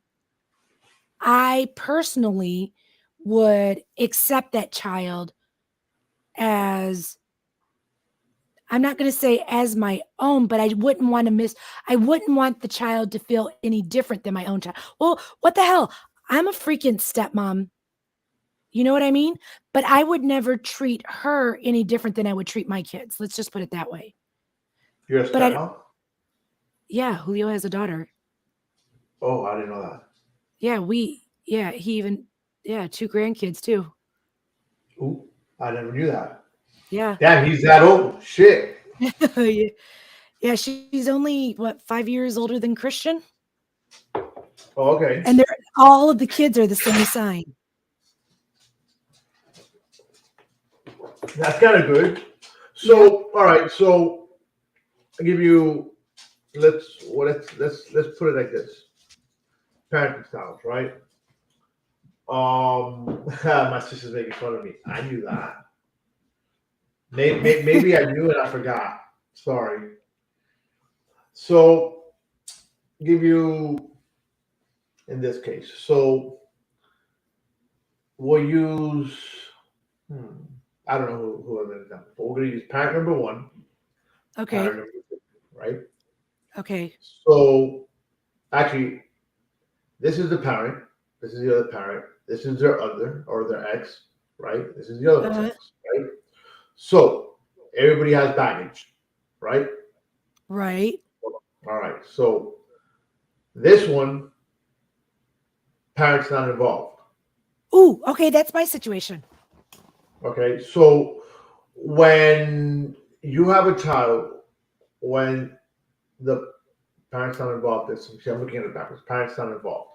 I personally would accept that child as, I'm not going to say as my own, but I wouldn't want the child to feel any different than my own child. Well, what the hell? I'm a freaking stepmom. You know what I mean? But I would never treat her any different than I would treat my kids. Let's just put it that way. You're a But stepmom? yeah, Julio has a daughter. Oh, I didn't know that. He even, two grandkids too. Ooh, I never knew that. Yeah. Damn, he's that old. Shit. Yeah. Yeah, she's only what, 5 years older than Christian, Oh, okay. and they're all of the kids are the same sign. That's kind of good. Yep. So, all right. So, I give you. Let's put it like this. Parenting styles, right? My sister's making fun of me. I knew that. Maybe I knew it. I forgot. Sorry. So, give you in this case. So, we'll use. Hmm, I don't know who I'm going to example, but we're going to use parent number one, Okay. parent number two, right? Okay. So, actually, this is the parent. This is the other parent. This is their other or their ex, right? This is the other one's Uh-huh. ex, right? So everybody has baggage, right? Right. All right. So this one, parents not involved. Ooh, okay, that's my situation. Okay. So when you have a child, when the parents not involved, this see, I'm looking at it backwards. Parents not involved.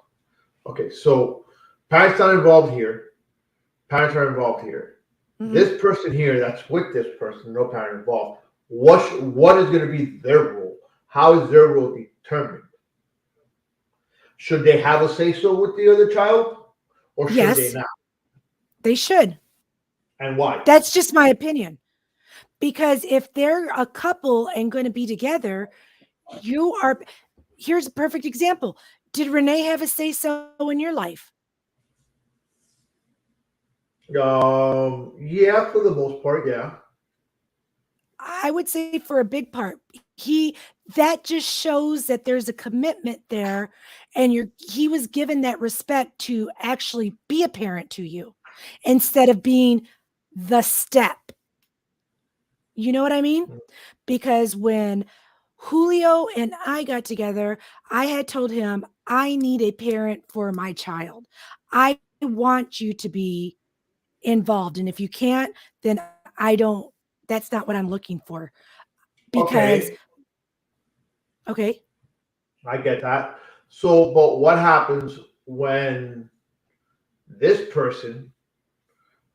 Okay. So parents not involved here. Parents are involved here. Mhm. This person here that's with this person, no parent involved, what is going to be their role? How is their role determined? Should they have a say so with the other child or should they Yes, not? they should. And why? That's just my opinion. Because if they're a couple and going to be together, you are. Here's a perfect example. Did Renee have a say so in your life? Yeah, for the most part, yeah. I would say for a big part. That just shows that there's a commitment there, and he was given that respect to actually be a parent to you instead of being the step. You know what I mean? Because when Julio and I got together, I had told him, I need a parent for my child. I want you to be involved. And if you can't, then I don't, that's not what I'm looking for. Because, Okay, okay, I get that. So, but what happens when this person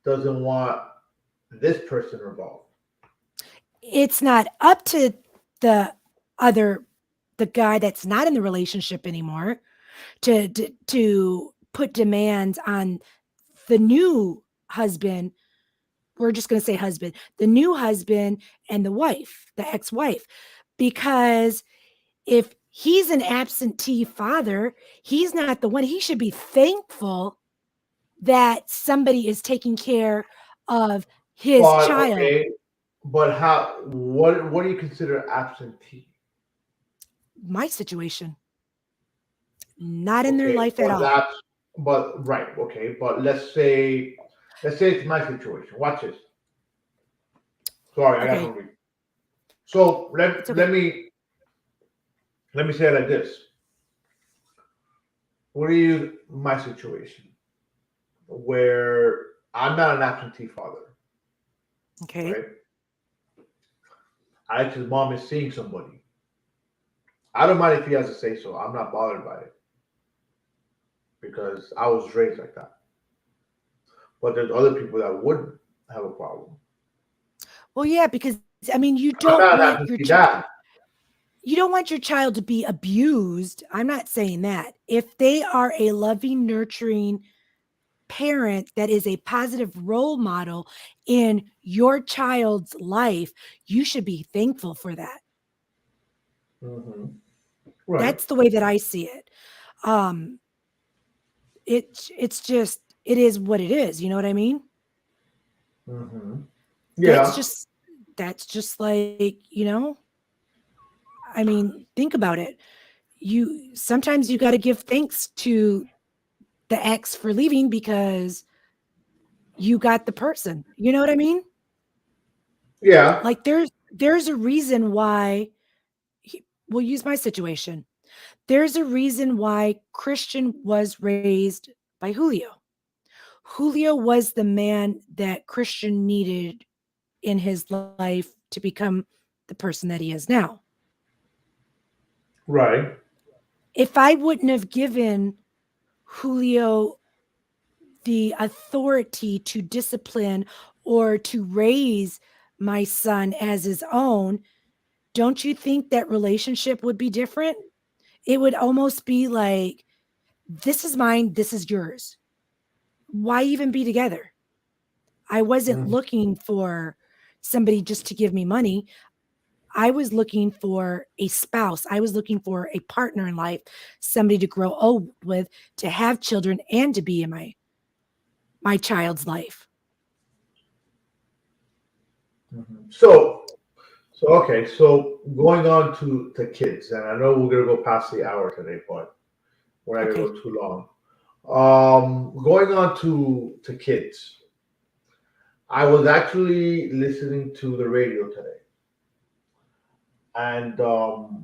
doesn't want this person involved? it's not up to the other, the guy that's not in the relationship anymore to put demands on the new husband. We're just going to say husband, the new husband and the wife, the ex-wife, because if he's an absentee father, he's not the one. He should be thankful that somebody is taking care of his But child. okay, but how? What do you consider absentee? My situation, not in their Okay, life at but all. that's but right. Okay, but let's say it's my situation. Watch this. Sorry, I got Okay, hungry. So it's let okay. me say it like this. What are you my situation where I'm not an absentee father, Okay. right? Alex's mom is seeing somebody. I don't mind if he has to say so. I'm not bothered by it because I was raised like that. But there's other people that wouldn't have a problem. Well, yeah, because I mean, I'm not an absentee dad. you don't want your child to be abused. I'm not saying that. If they are a loving, nurturing parent that is a positive role model in your child's life, you should be thankful for that. Hmm. Right. That's the way that I see it. Um, it's just it is what it is. You know what I mean? Hmm. That's Yeah. just that's just like, I mean, think about it. You sometimes you got to give thanks to the ex for leaving because you got the person. You know what I mean? Yeah. Like there's a reason why we'll use my situation. There's a reason why Christian was raised by Julio. Julio was the man that Christian needed in his life to become the person that he is now. Right. If I wouldn't have given Julio the authority to discipline or to raise my son as his own, don't you think that relationship would be different? It would almost be like, this is mine, this is yours. Why even be together? I wasn't Mhm. looking for somebody just to give me money. I was looking for a spouse. I was looking for a partner in life, somebody to grow old with, to have children, and to be in my child's life. Mhm. So okay, so going on to kids, and I know we're gonna go past the hour today, but we're not gonna Okay. go too long. Going on to kids, I was actually listening to the radio today, and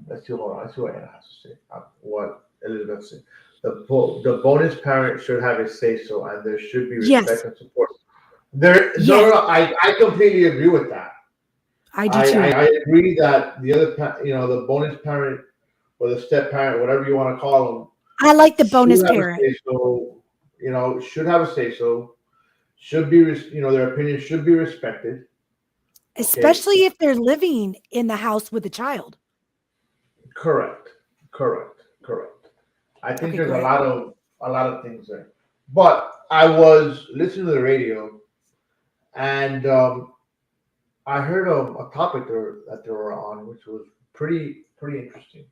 let's see, hold on, let's see what Anna has to say. What Elizabeth said. The bonus parent should have a say so, and there should be respect Yes. and support. There, no, no, Yes. no. I completely agree with that. I do too. I agree that the other, the bonus parent or the step parent, whatever you want to call them, I like the should bonus have a parent, say so. Should have a say so. Should be, their opinion should be respected. Okay, especially if they're living in the house with a child. correct, correct. I think Okay, go there's ahead. a lot of things there. But I was listening to the radio, and I heard a topic that they were on, which was pretty interesting,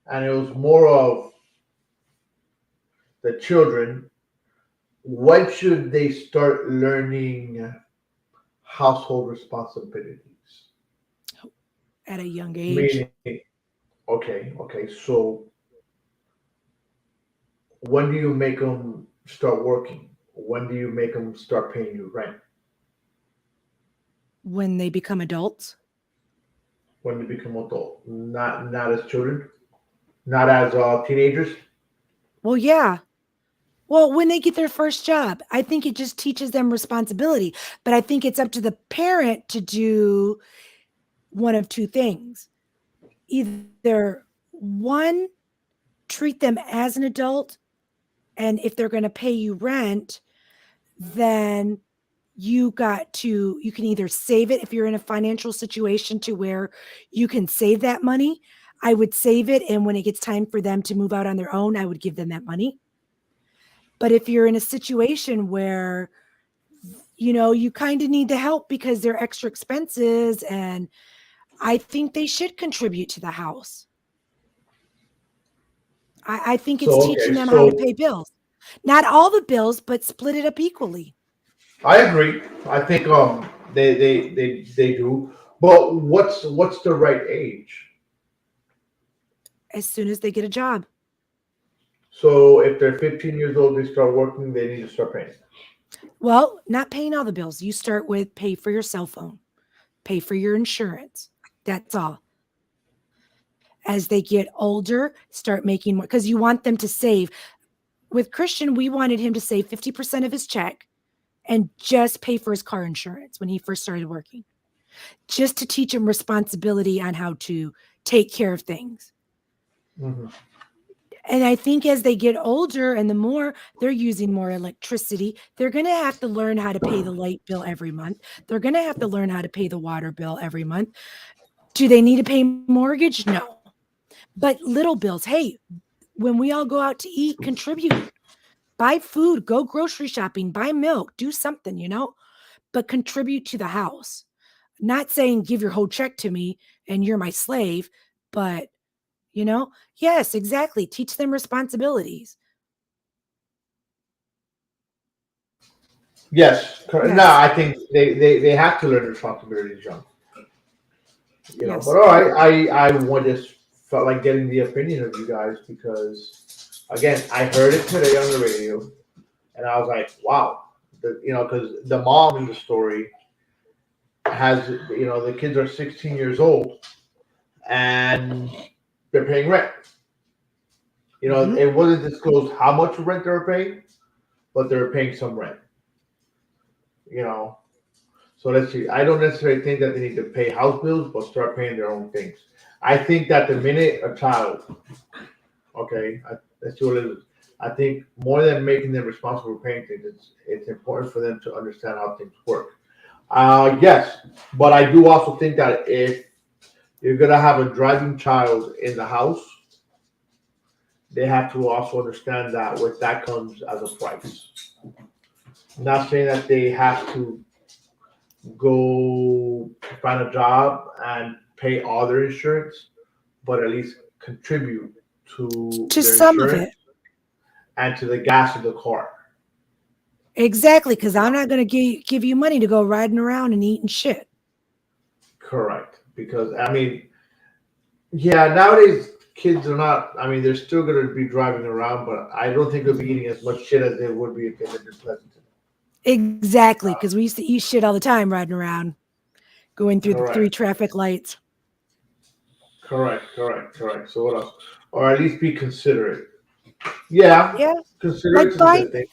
and it was more of the children. When should they start learning household responsibilities? At a young age. Meaning, okay. So when do you make them start working? When do you make them start paying you rent? When they become adults. When they become adult? Not as children, not as teenagers. Well, yeah. Well, when they get their first job, I think it just teaches them responsibility. But I think it's up to the parent to do one of two things. Either one, treat them as an adult, and if they're going to pay you rent, then you can either save it if you're in a financial situation to where you can save that money. I would save it, and when it gets time for them to move out on their own, I would give them that money. But if you're in a situation where you kind of need the help because they're extra expenses, and I think they should contribute to the house. I think it's So teaching okay, them how to so pay bills. Not all the bills, but split it up equally I agree. I think they do. But what's the right age? as soon as they get a job. So if they're 15 years old, they start working, they need to start paying. Well, not paying all the bills. You start with pay for your cell phone, pay for your insurance. That's all. As they get older, start making more because you want them to save. With Christian, we wanted him to save 50% of his check and just pay for his car insurance when he first started working, just to teach him responsibility on how to take care of things. Hmm. And I think as they get older and the more they're using more electricity, they're going to have to learn how to pay the light bill every month. They're going to have to learn how to pay the water bill every month. Do they need to pay mortgage? No. But little bills, hey, when we all go out to eat, contribute. Buy food, go grocery shopping, buy milk, do something, but contribute to the house. Not saying give your whole check to me and you're my slave, but yes, exactly. Teach them responsibilities. Yes. No, Yes. I think they have to learn responsibilities young. But Yes. all right, I just felt like getting the opinion of you guys because again, I heard it today on the radio, and I was like, wow, because the mom in the story has, the kids are 16 years old and they're paying rent. Hmm. It wasn't disclosed how much rent they were paying, but they're paying some rent. You know, so let's see. I don't necessarily think that they need to pay house bills, but start paying their own things. I think that the minute a child, okay, let's see what it is. I think more than making them responsible for paying things, it's important for them to understand how things work. Yes, but I do also think that if you're gonna have a driving child in the house, they have to also understand that with that comes as a price. Not saying that they have to go find a job and pay all their insurance, but at least contribute to Just their some of insurance it. and to the gas of the car. Exactly. Because I'm not going to give you money to go riding around and eating shit. Correct. Because I mean, yeah, nowadays kids are not. I mean, they're still going to be driving around, but I don't think they'll be eating as much shit as they would be if they lived in Pleasanton. Exactly. Because we used to eat shit all the time riding around, going through the 3 Correct. traffic lights. Correct. So what else? Or at least be considerate. Yeah, Yeah. considerate Like is a buying. good thing.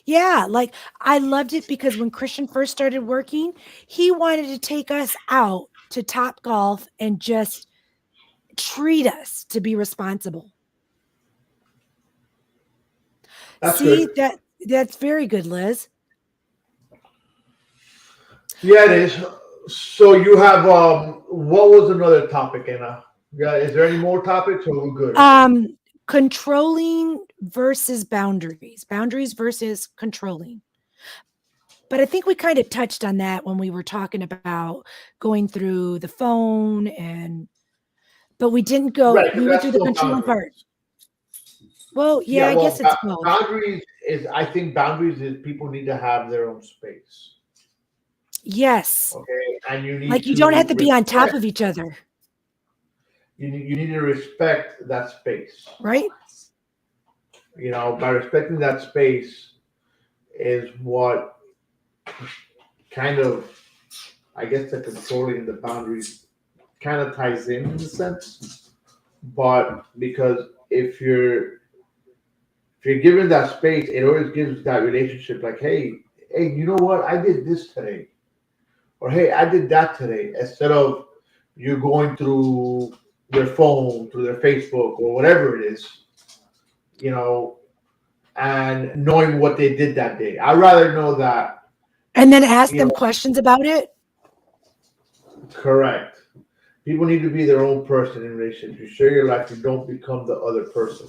Yeah. Like I loved it because when Christian first started working, he wanted to take us out to Top Golf and just treat us to be responsible. That's See, good. that's very good, Liz. Yeah, it is. So you have what was another topic, Anna? Yeah, is there any more topics or we're good? Um, Controlling versus boundaries. Boundaries versus controlling. But I think we kind of touched on that when we were talking about going through the phone but Right, we because went that's through the still controlling boundaries. part. Well, yeah, Yeah, I well, guess it's both. boundaries is I think boundaries is people need to have their own space. Yes. Okay, and you need Like you don't have to to be on top respect. of each other, You need to respect that space. right? By respecting that space is what kind of, I guess, the controlling the boundaries kind of ties in a sense. But because if If you're given that space, it always gives that relationship like, hey, you know what? I did this today. Or hey, I did that today. Instead of you going through their phone, through their Facebook or whatever it is, you know, and knowing what they did that day. I'd rather know that, And then ask you them know, questions about it. correct. People need to be their own person in relationships. You share your life, you don't become the other person.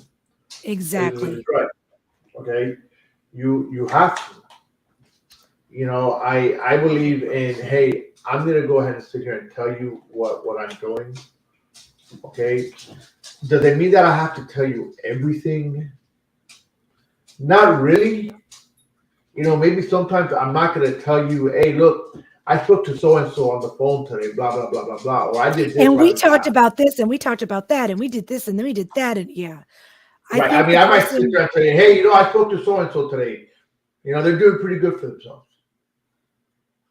Elizabeth is Exactly. right. Okay, you have to. You know, I believe in, hey, I'm gonna go ahead and sit here and tell you what I'm doing. Okay, does it mean that I have to tell you everything? Not really. You know, maybe sometimes I'm not gonna tell you, hey, look, I spoke to so and so on the phone today, blah blah blah blah blah, or I did this, And or I we did talked that. about this and we talked about that and we did this and then we did that. And yeah, I Right. I think mean, the I might sit person, there and say, hey, you know, I spoke to so and so today. You know, they're doing pretty good for themselves.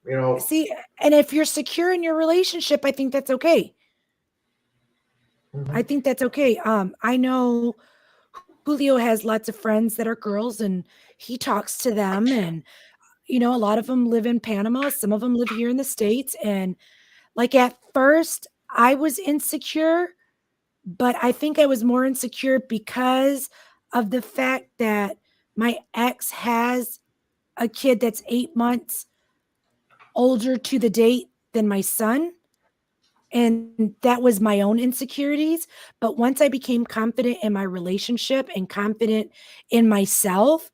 You know. see, and if you're secure in your relationship, I think that's okay. I Mhm. think that's okay. I know Julio has lots of friends that are girls and he talks to them. And, a lot of them live in Panama. Some of them live here in the States. And like at first, I was insecure, but I think I was more insecure because of the fact that my ex has a kid that's 8 months older to the date than my son. And that was my own insecurities. But once I became confident in my relationship and confident in myself,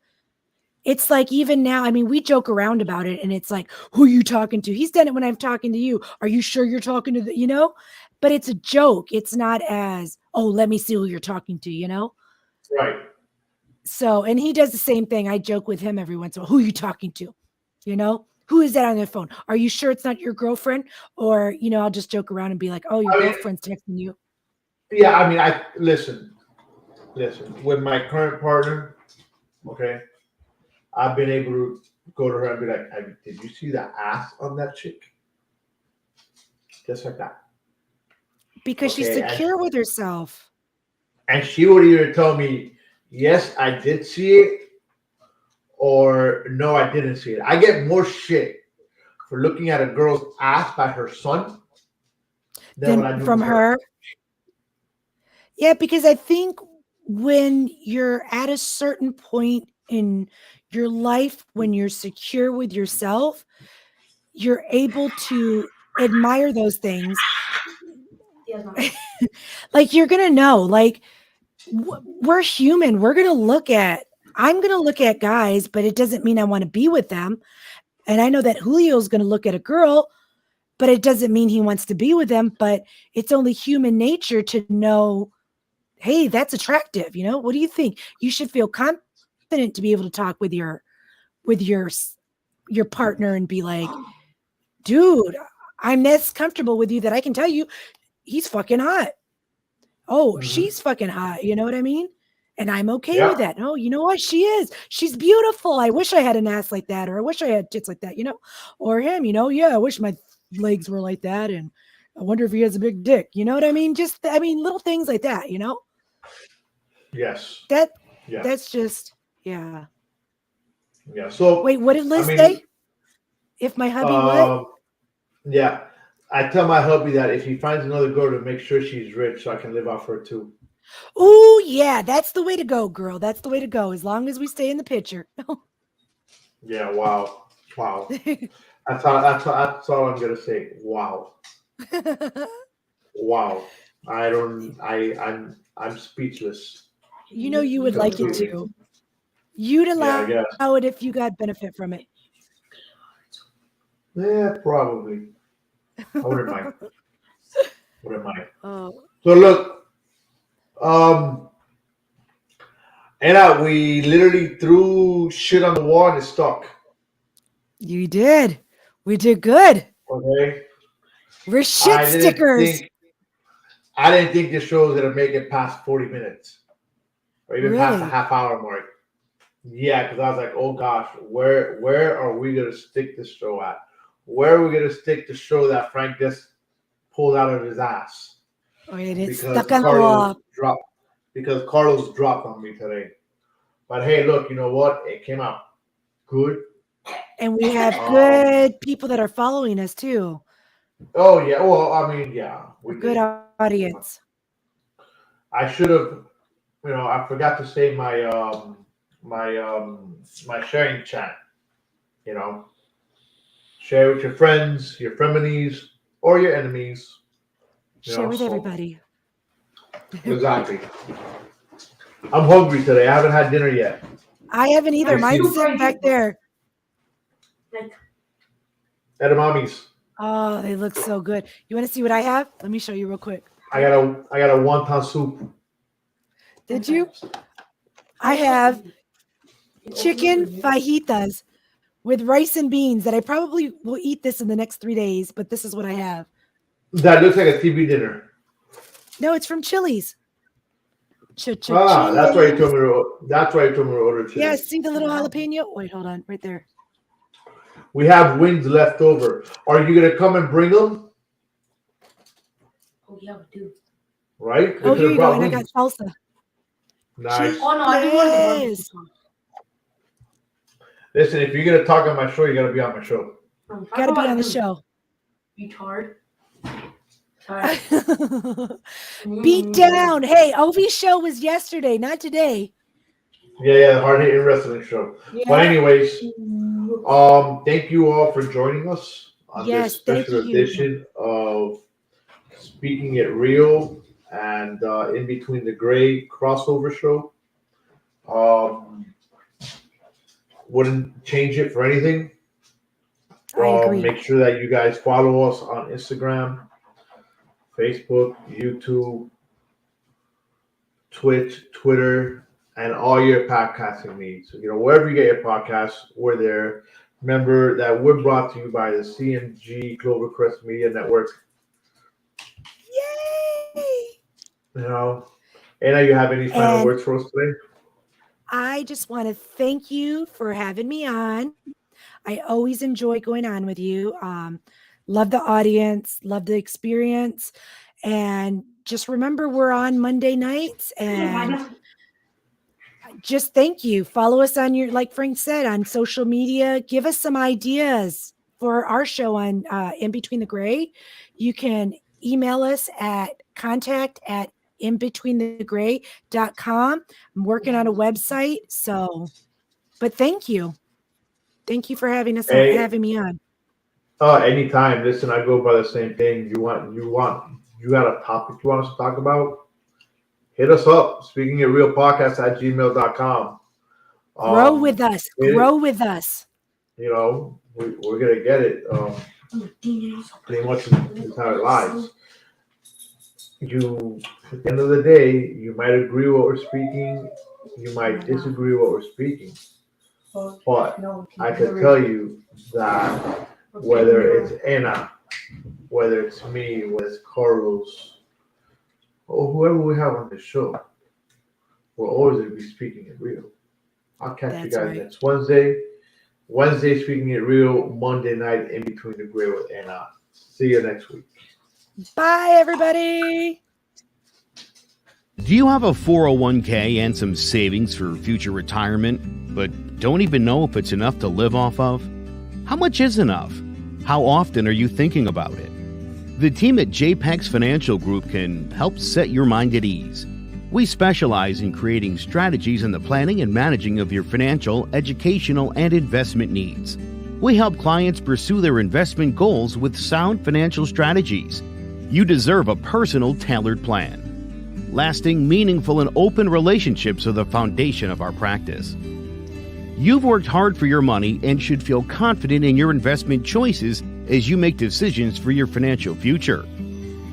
it's like even now, I mean, we joke around about it and it's like, who are you talking to? He's done it when I'm talking to you. Are you sure you're talking to But it's a joke. It's not as, oh, let me see who you're talking to. Right. So, and he does the same thing. I joke with him every once in a while. Who are you talking to? Who is that on their phone? Are you sure it's not your girlfriend? Or, I'll just joke around and be like, oh, your I mean, girlfriend's texting you. yeah. I mean, I listen. With my current partner, okay, I've been able to go to her and be like, did you see the ass on that chick? Just like that. Because she's Okay, secure with herself. and she would either tell me, yes, I did see it, or no, I didn't see it. I get more shit for looking at a girl's ass by her son than what Then I do from with her. her. Yeah, because I think when you're at a certain point in your life, when you're secure with yourself, you're able to admire those things. Like you're going to know, like we're human. I'm going to look at guys, but it doesn't mean I want to be with them. And I know that Julio's going to look at a girl, but it doesn't mean he wants to be with them. But it's only human nature to know, hey, that's attractive. What do you think? You should feel confident to be able to talk with your partner and be like, dude, I'm this comfortable with you that I can tell you he's fucking hot. Oh, Hmm. she's fucking hot. You know what I mean? And I'm okay with Yeah. that. Oh, you know what? She is. She's beautiful. I wish I had an ass like that, or I wish I had tits like that, or him, yeah, I wish my legs were like that. And I wonder if he has a big dick. You know what I mean? Little things like that. Yes. That Yeah. that's just, yeah. Yeah. So, Wait, what did I Liz mean, say? If my hubby what? um, yeah. I tell my hubby that if he finds another girl, to make sure she's rich so I can live off her too. Oh, yeah, that's the way to go, girl. That's the way to go. As long as we stay in the picture. Yeah. Wow. Wow. That's all I'm gonna say. Wow. Wow. I don't. I'm speechless. You would like it Completely. too. You'd Yeah. I allow guess. it if you got benefit from it. Yeah. Probably. I wouldn't mind. Wouldn't mind. Oh, So look. Um. And we literally threw shit on the wall and it stuck. you did. We did good. Okay. We're shit I didn't stickers. think. I didn't think this show was gonna make it past 40 minutes or even past the Really? half hour mark. Yeah, because I was like, oh gosh, where are we gonna stick this show at? Where are we gonna stick the show that Frank just pulled out of his ass? Oh, and it's Because stuck on the wall. Carlos dropped on me today. But hey, look, you know what? It came out good. And we have good people that are following us too. Oh yeah. Well, I mean, yeah, we Good did. audience. I should have. I forgot to say my sharing chat. Share with your friends, your frenemies, or your enemies. Share with everybody. Exactly. I'm hungry today. I haven't had dinner yet. I haven't either. Mine's sitting back there. Edamamis. Oh, they look so good. You want to see what I have? Let me show you real quick. I got a wonton soup. Did you? I have chicken fajitas with rice and beans that I probably will eat this in the next 3 days, but this is what I have. That looks like a TV dinner. No, it's from Chili's. That's why you told me to order Chili's. Yeah, see the little jalapeno? Wait, hold on, right there. We have wings left over. Are you gonna come and bring them? Oh yeah, we do. Right? Oh, here you go, and I got salsa. Nice. Oh no, I do want Yes. Listen, if you're gonna talk on my show, you gotta be on my show. Gotta be on the show. Retard. Beat down. Hey, Ovi's show was yesterday, not today. Yeah, the hard hitting wrestling show. Yeah. But anyways, thank you all for joining us on this special edition of Speaking It Real and In Between the Gray crossover show. Wouldn't change it for anything. I agree. Make sure that you guys follow us on Instagram, Facebook, YouTube, Twitch, Twitter, and all your podcasting needs. Wherever you get your podcasts, we're there. Remember that we're brought to you by the CMG Clovercrest Media Network. Yay! Anna, you have any final words for us today? I just want to thank you for having me on. I always enjoy going on with you. Love the audience, love the experience. And just remember, we're on Monday nights. And just thank you. Follow us on like Frank said, on social media. Give us some ideas for our show on In Between the Gray. You can email us at contact@inbetweenthegray.com. I'm working on a website. But thank you. Thank you for having having me on. Anytime. Listen, I go by the same thing. You got a topic you want us to talk about? Hit us up. SpeakingItRealPodcast@gmail.com. Grow with us. Grow with us. We're gonna get it. Pretty much is how it lies. At the end of the day, you might agree with what we're speaking. You might disagree with what we're speaking. But I can tell you that whether it's Anna, whether it's me, whether it's Carlos, or whoever we have on the show, we're always going to be speaking it real. I'll catch you guys next Wednesday. Wednesday, Speaking It Real. Monday night, In Between the Gray with Anna. See you next week. Bye, everybody. Do you have a 401k and some savings for future retirement, but don't even know if it's enough to live off of? How much is enough? How often are you thinking about it? The team at JPEX Financial Group can help set your mind at ease. We specialize in creating strategies in the planning and managing of your financial, educational, and investment needs. We help clients pursue their investment goals with sound financial strategies. You deserve a personal, tailored plan. Lasting, meaningful, and open relationships are the foundation of our practice. You've worked hard for your money and should feel confident in your investment choices as you make decisions for your financial future.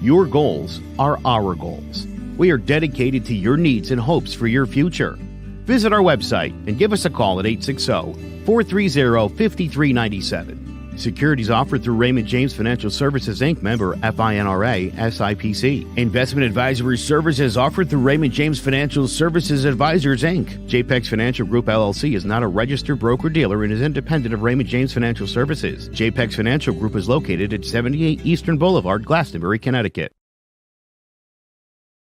Your goals are our goals. We are dedicated to your needs and hopes for your future. Visit our website and give us a call at 860-430-5397. Securities offered through Raymond James Financial Services, Inc., member FINRA, SIPC. Investment advisory services offered through Raymond James Financial Services Advisors, Inc. JPEX Financial Group, LLC is not a registered broker-dealer and is independent of Raymond James Financial Services. JPEX Financial Group is located at 78 Eastern Boulevard, Glastonbury, Connecticut.